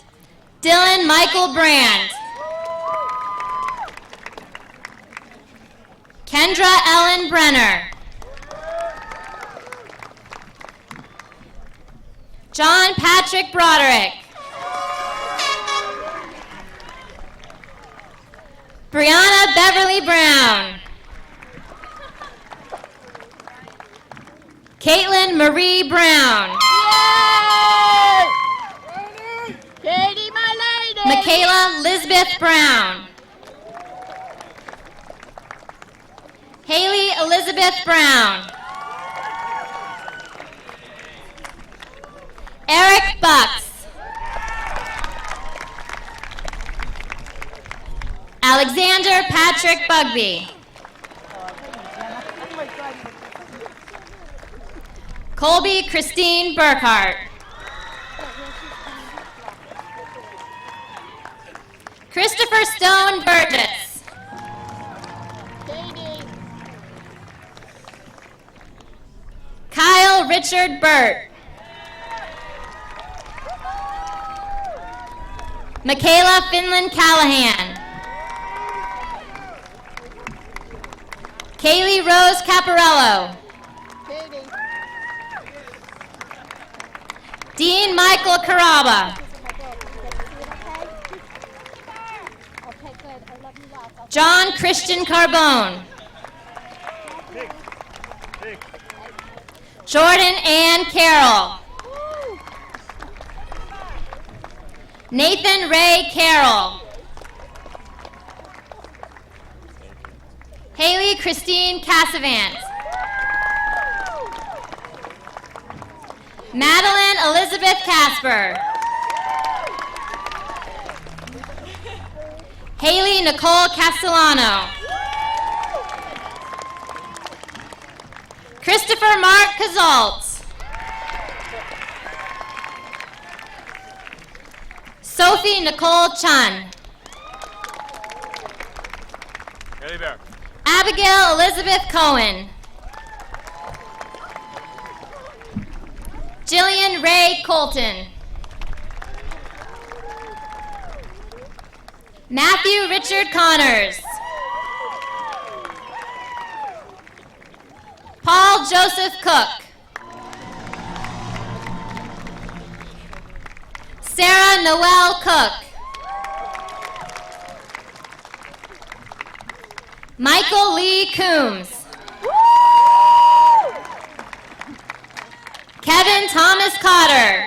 Dylan Michael Brand. Kendra Ellen Brenner. John Patrick Broderick. Brianna Beverly Brown. Caitlin Marie Brown. Katie, my lady! Michaela Lisbeth Brown. Haley Elizabeth Brown. Eric Bucks. Alexander Patrick Bugby. Colby Christine Burkhart. Christopher Stone Burgess. Kyle Richard Burt. Michaela Finland Callahan. Kaylee Rose Caparello. Dean Michael Caraba. John Christian Carbone. Jordan Ann Carroll. Nathan Ray Carroll. Haley Christine Cassavant. Madeline Elizabeth Casper. Haley Nicole Castellano. Christopher Mark Cazalt. Sophie Nicole Chun. Abigail Elizabeth Cohen. Jillian Ray Colton. Matthew Richard Connors. Paul Joseph Cook. Sarah Noel Cook. Michael Lee Coombs. Kevin Thomas Cotter.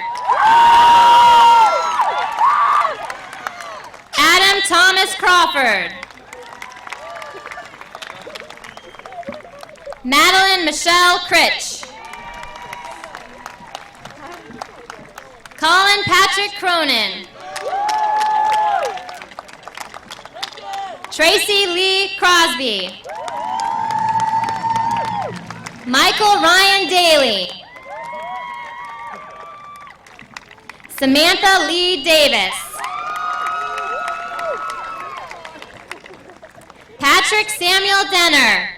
Adam Thomas Crawford. Madeline Michelle Critch. Collin Patrick Cronin. Tracy Lee Crosby. Michael Ryan Daly. Samantha Lee Davis. Patrick Samuel Denner.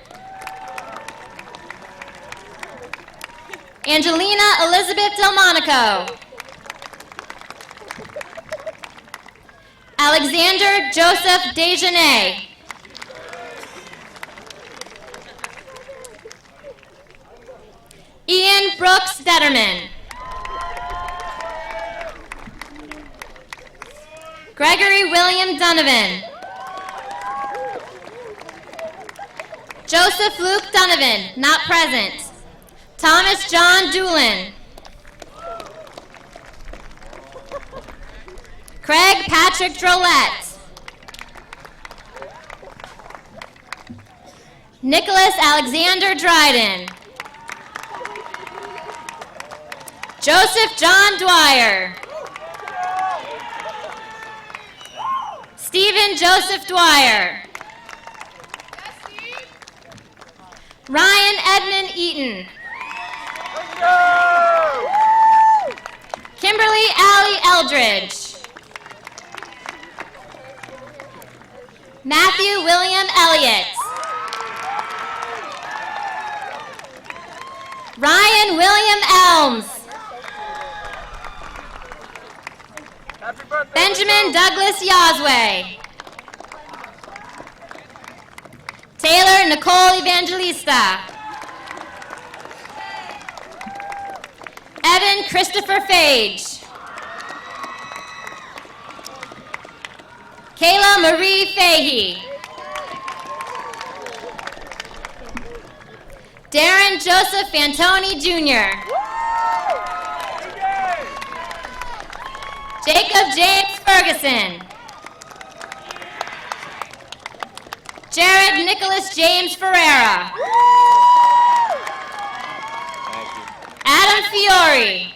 Angelina Elizabeth Delmonico. Alexander Joseph Dejanay. Ian Brooks Detterman. Gregory William Donovan. Joseph Luke Donovan, not present. Thomas John Doolin. Craig Patrick Drolet. Nicholas Alexander Dryden. Joseph John Dwyer. Stephen Joseph Dwyer. Ryan Edmund Eaton. Kimberly Allie Eldridge. Matthew William Elliott. Ryan William Elms. Benjamin Douglas Yazway. Taylor Nicole Evangelista. Evan Christopher Fage. Kayla Marie Fahey. Darren Joseph Fantoni Jr. Jacob James Ferguson. Jared Nicholas James Ferreira. Adam Fiore.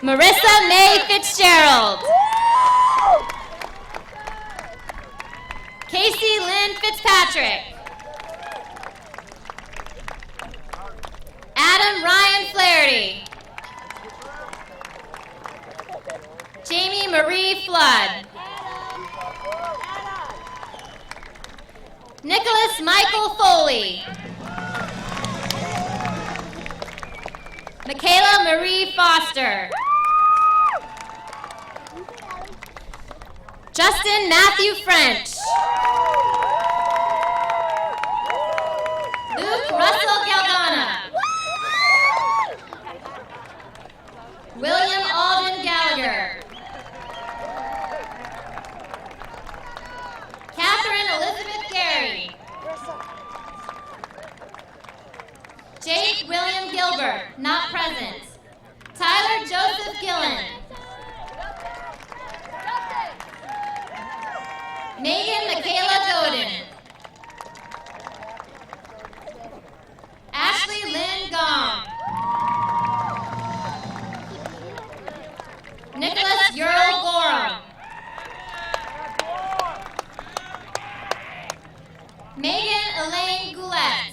Marissa May Fitzgerald. Casey Lynn Fitzpatrick. Adam Ryan Flaherty. Jamie Marie Flood. Nicholas Michael Foley. Michaela Marie Foster. Justin Matthew French. Luke Russell Galgana. William Alden Gallagher. Catherine Elizabeth Gary. Jake William Gilbert, not present. Tyler Joseph Gillen. Megan Michaela Godin. Ashley Lynn Gong. Nicholas Earl Gorham. Megan Elaine Goulet.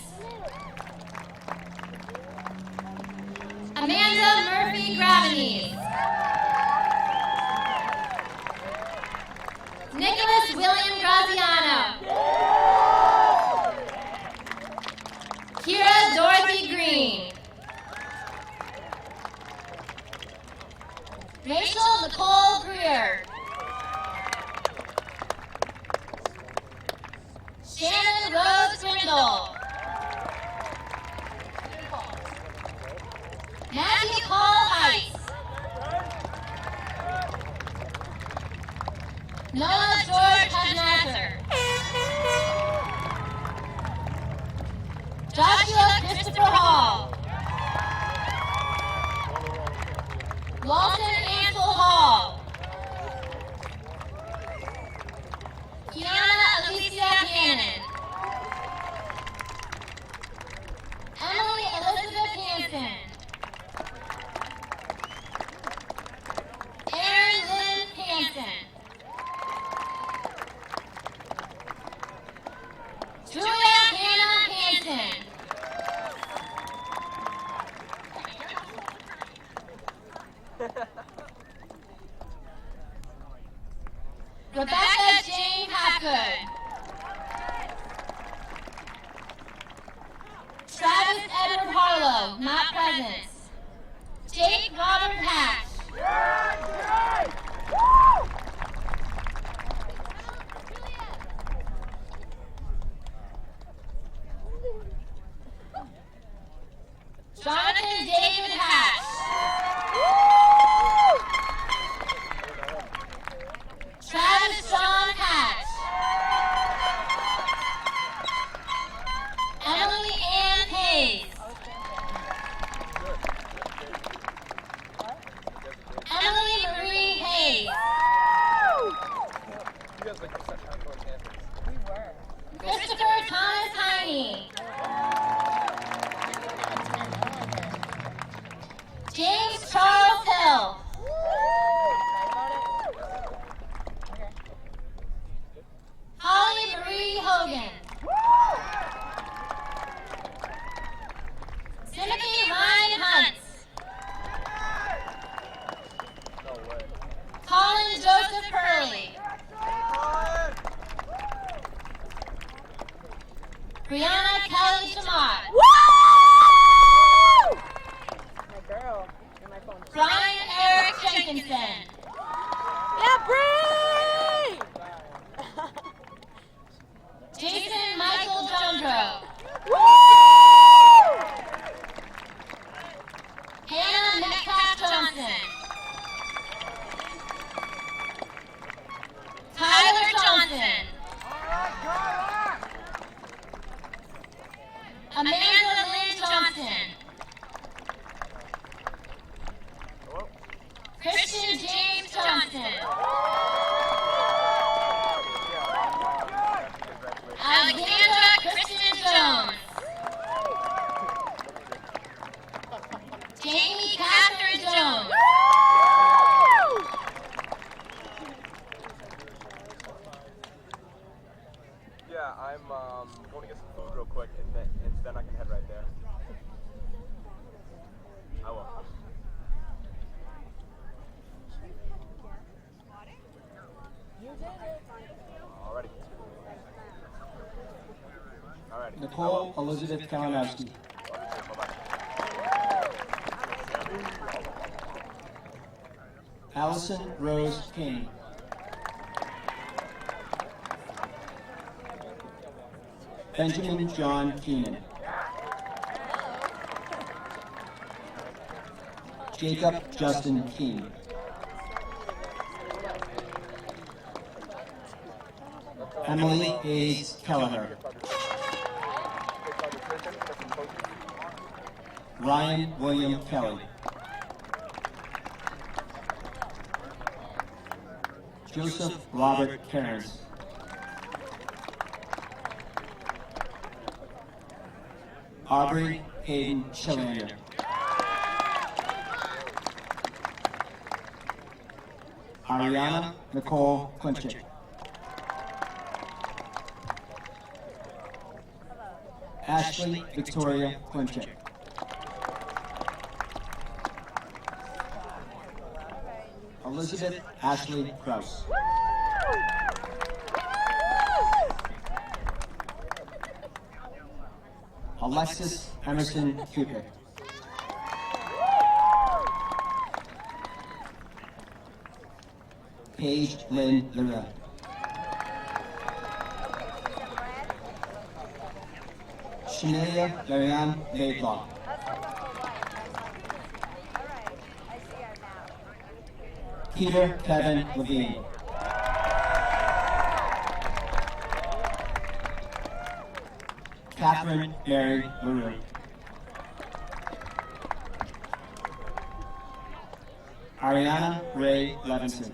Amanda Murphy Gravenese. Nicholas William Graziano. Kira Dorothy Green. Rachel Nicole Greer. Shannon Rose Grindle. Matthew Paul Ice. Noah George Hajnazar. Joshua Christopher Hall. Walton Ansel Hall. Kiana Alicia Cannon. Emily Elizabeth Hansen. Aaron Lynn Hansen. Julia Hannah Hansen. Rebecca Jane Hapgood. Travis Edward Harlow, not present. Jake Robert Hatch. Jonathan David Hatch. Travis John Hatch. Emily Ann Hayes. Emily Marie Hayes. Christopher Thomas Heine. James Charles Hill. Holly Marie Hogan. Timothy Ryan Hunt. Collin Joseph Hurley. Brianna Kelly Shamat. My girl. Brian Dickinson. Yeah, Bree! Jason Michael Jondro. Woo! Hannah Metcalf Johnson. Tyler Johnson. Amanda Lynn Johnson. Christian James Johnson. Alexandra Kristen Jones. Jamie Catherine Jones. Yeah, I'm going to get some food real quick, and then I can head right there. I will. Alrighty. Alrighty. Nicole Elizabeth Kalinowski. Allison Rose Kane. Benjamin John Keenan. Jacob Justin Keene. Emily Hayes Kelleher. Ryan William Kelly. Joseph Robert Cairns. Aubrey Hayden Chillander. Ariana Nicole Klinchik. Ashley Victoria Klinchik. Elizabeth Ashley Krause. Alexis Emerson Cupid. Paige Lynn Lura. Shanelia Marianne Laidlaw. Peter Kevin Levine. Catherine Mary LaRue. Ariana Ray Levinson.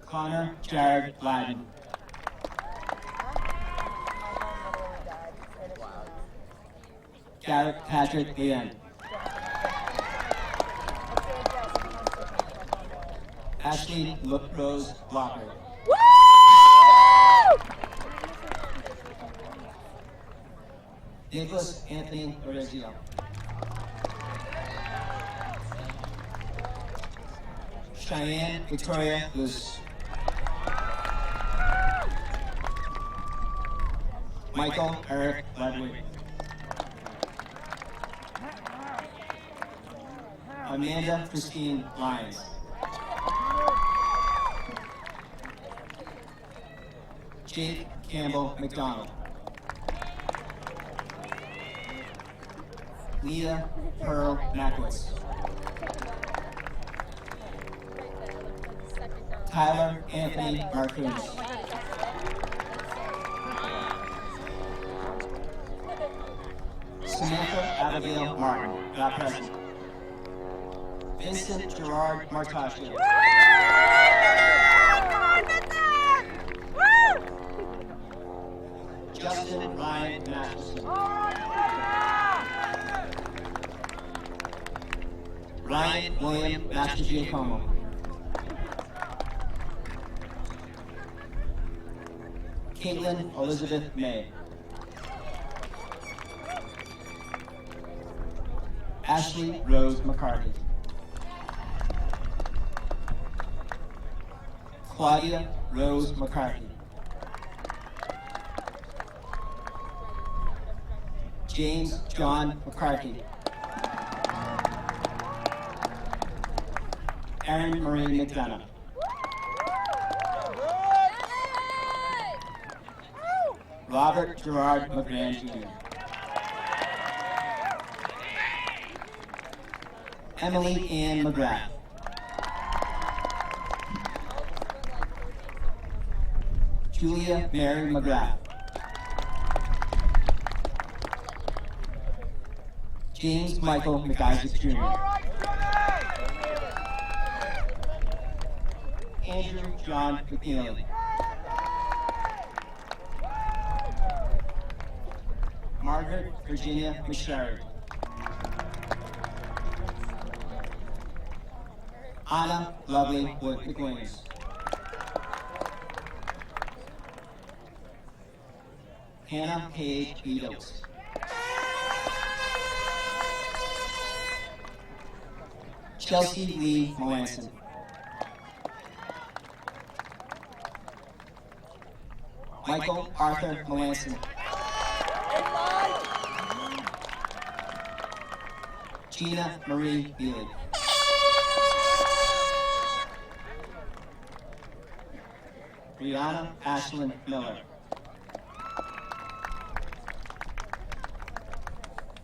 Connor Jared Ladden. Garrett Patrick Ian. Ashley Rose Locker. Nicholas Anthony Orizio. Cheyenne Victoria Luce. Michael Eric Ludwig. Amanda Christine Lyons. Jake Campbell McDonald. Leah Pearl Mackwitz. Tyler Anthony Marcus. Samantha Abigail Martin, not present. Vincent Gerard Martascia. Justin Ryan Masterson. Ryan William Mastrogiacomo. Caitlin Elizabeth May. Ashley Rose McCarthy. Claudia Rose McCarthy. James John McCarthy. Erin Marie McDonough. Robert Gerard McGran Jr. Emily Ann McGrath. Julia Mary McGrath. James Michael McIsaac Jr. Andrew John McNeely. Margaret Virginia Machary. Anna Lovely Wood McWilliams. Hannah Paige Edos. Chelsea Lee Melanson. Michael Arthur Melanson. Gina Marie Beelig. Brianna Ashlyn Miller.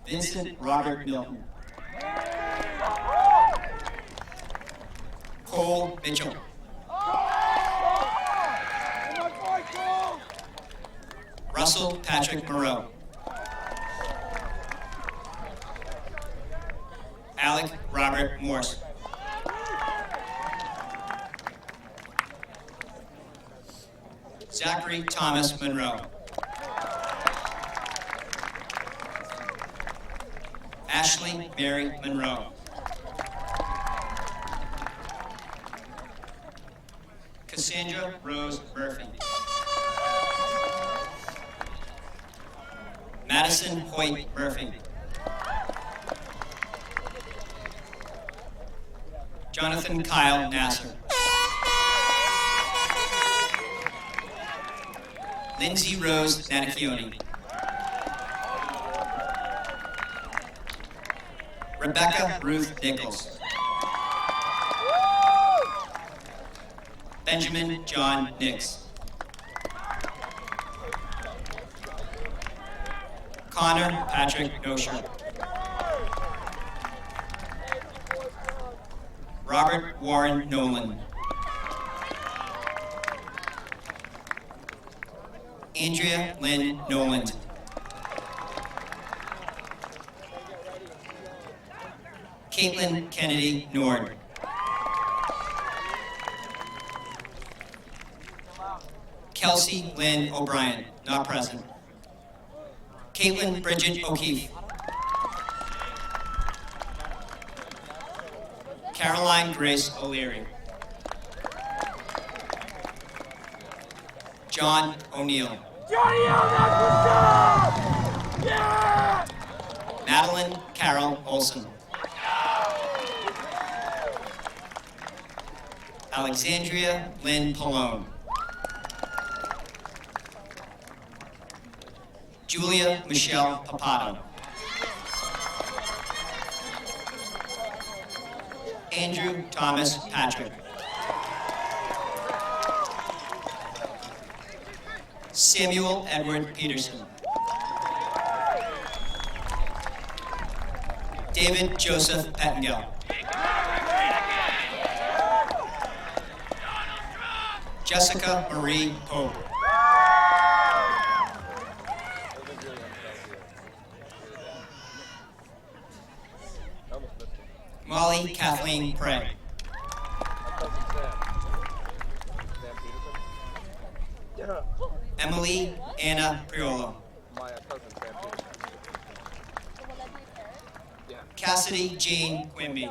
Vincent Robert Milton. Cole Mitchell. Russell Patrick Moreau. Alec Robert Morse. Zachary Thomas Monroe. Ashley Mary Monroe. Cassandra Rose Murphy. Madison Hoyt Murphy. Jonathan Kyle Nasser. Lindsay Rose Nanacchione. Rebecca Ruth Nichols. Benjamin John Nix. Connor Patrick Nosher. Robert Warren Nolan. Andrea Lynn Noland. Caitlin Kennedy Nord. Kelsey Lynn O'Brien, not present. Caitlin Bridget O'Keefe. Caroline Grace O'Leary. John O'Neill. Johnny, that's what's up! Yeah! Madeline Carol Olson. Alexandria Lynn Pallone. Julia Michelle Papato. Andrew Thomas Patrick. Samuel Edward Peterson. David Joseph Pettengill. Jessica Marie Pope. Molly Kathleen Prey. Emily Anna Priolo. Cassidy Jean Quimby.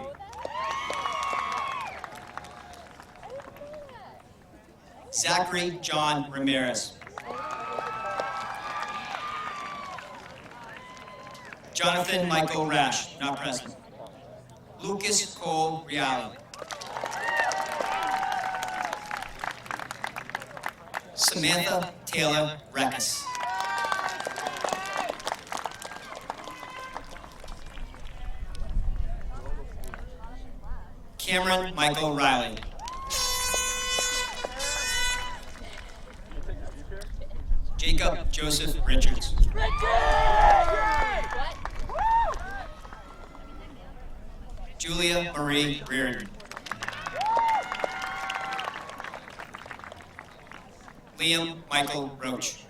Zachary John Ramirez. Jonathan Michael Rash, not present. Lucas Cole Reale. Samantha Taylor Reckes. Cameron Michael Riley. Jacob Joseph Richards. Julia Marie Reardon. Liam Michael Roach.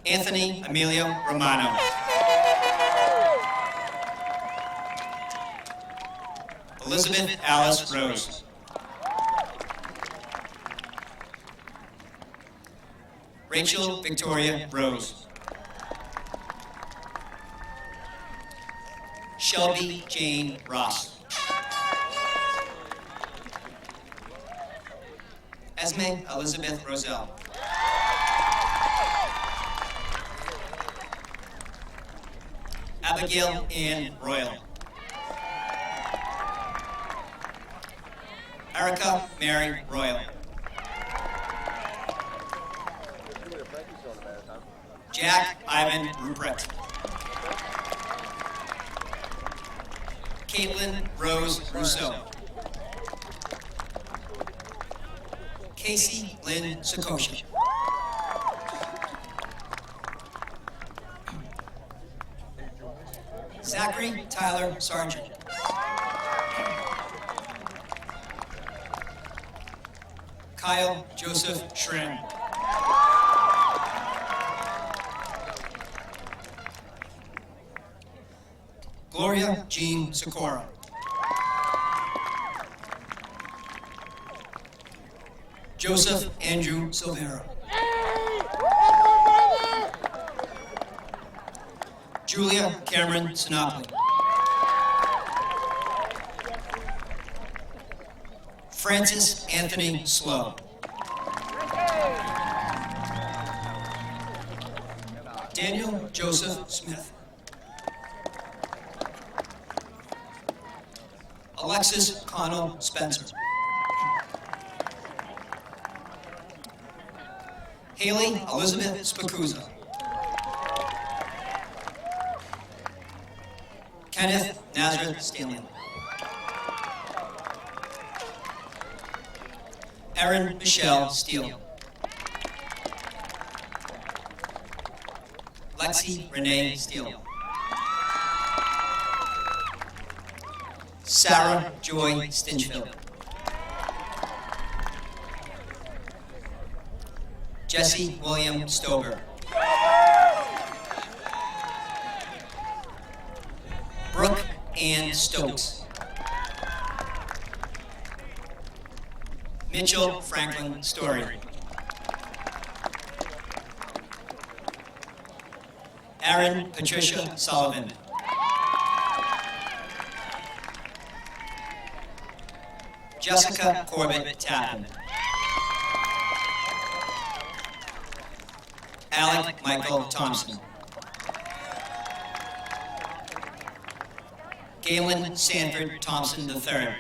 Anthony Emilio Romano. Elizabeth Alice Rose. Rachel Victoria Rose. Shelby Jane Ross. Esme Elizabeth Roselle. Abigail Ann Royal. Erica Mary Royal. Jack Ivan Rupert. Caitlin Rose Rousseau. Casey Lynn Sakoshi. Zachary Tyler Sargent. Kyle Joseph Schramm. Gloria Jean Sikora. Joseph Andrew Silvera. Julia Cameron Sinopoli. Francis Anthony Slow. Daniel Joseph Smith. Alexis Connell Spencer. Haley Elizabeth Spacuzza. Kenneth Nazareth Stanley. Erin Michelle Steele. Lexi Renee Steele. Sarah Joy Stinchfield. Jesse William Stover. Brooke Ann Stokes. Mitchell Franklin Story. Aaron Patricia Sullivan. Jessica Corbett Tappan. Alec Michael Thompson. Galen Sanford Thompson III.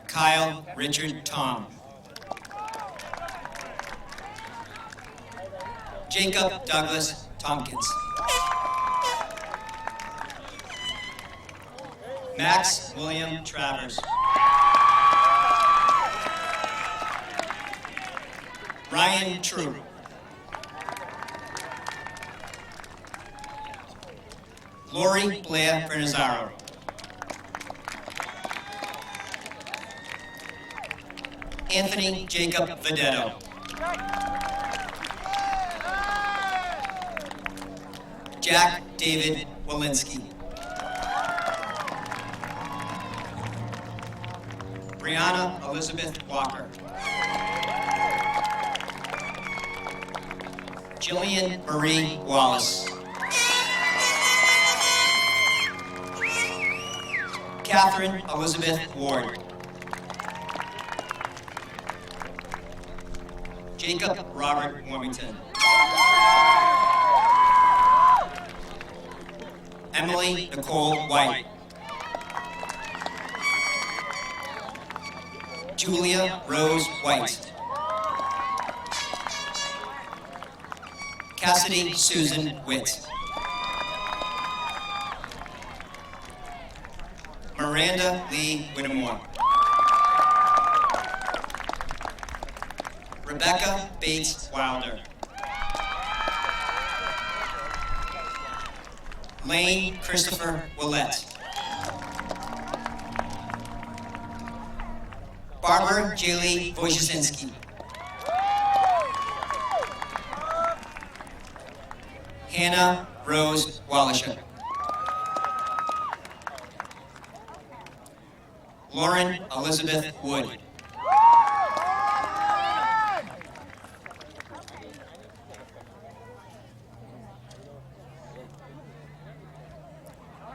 Kyle Richard Tom. Jacob Douglas Tompkins. Max William Travers. Ryan True. Lori Blair Bernazaro. Anthony Jacob Vedetto. Jack David Walensky. Brianna Elizabeth Walker. Jillian Marie Wallace. Catherine Elizabeth Ward. Jacob Robert Warmington. Emily Nicole White. Julia Rose White. Cassidy Susan Witt. Miranda Lee Whittemore. Rebecca Bates Wilder. Lane Christopher Willett. Barbara Julie Wojcinski. Hannah Rose Wallachuk. Lauren Elizabeth Wood.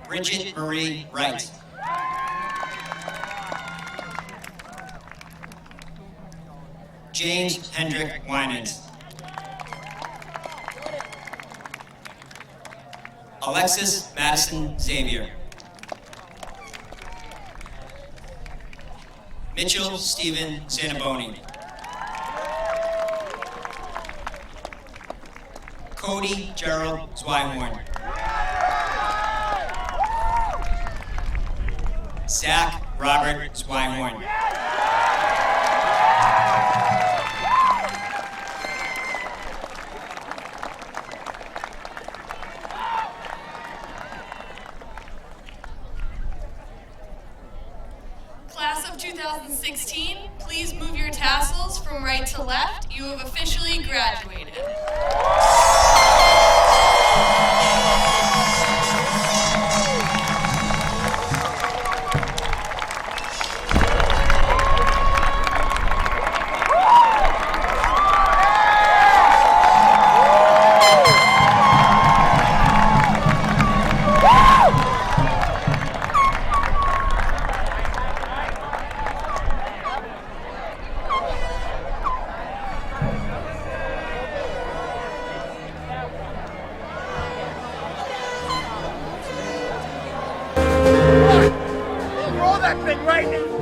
Bridget Marie Wright. James Hendrick Winans. Alexis Madison Xavier. Mitchell Stephen Sanaboni. Cody Gerald Zwihorn. Zach Robert Zwihorn. Class of 2016, please move your tassels from right to left. You have officially graduated. Roll that thing right now!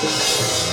Thank you.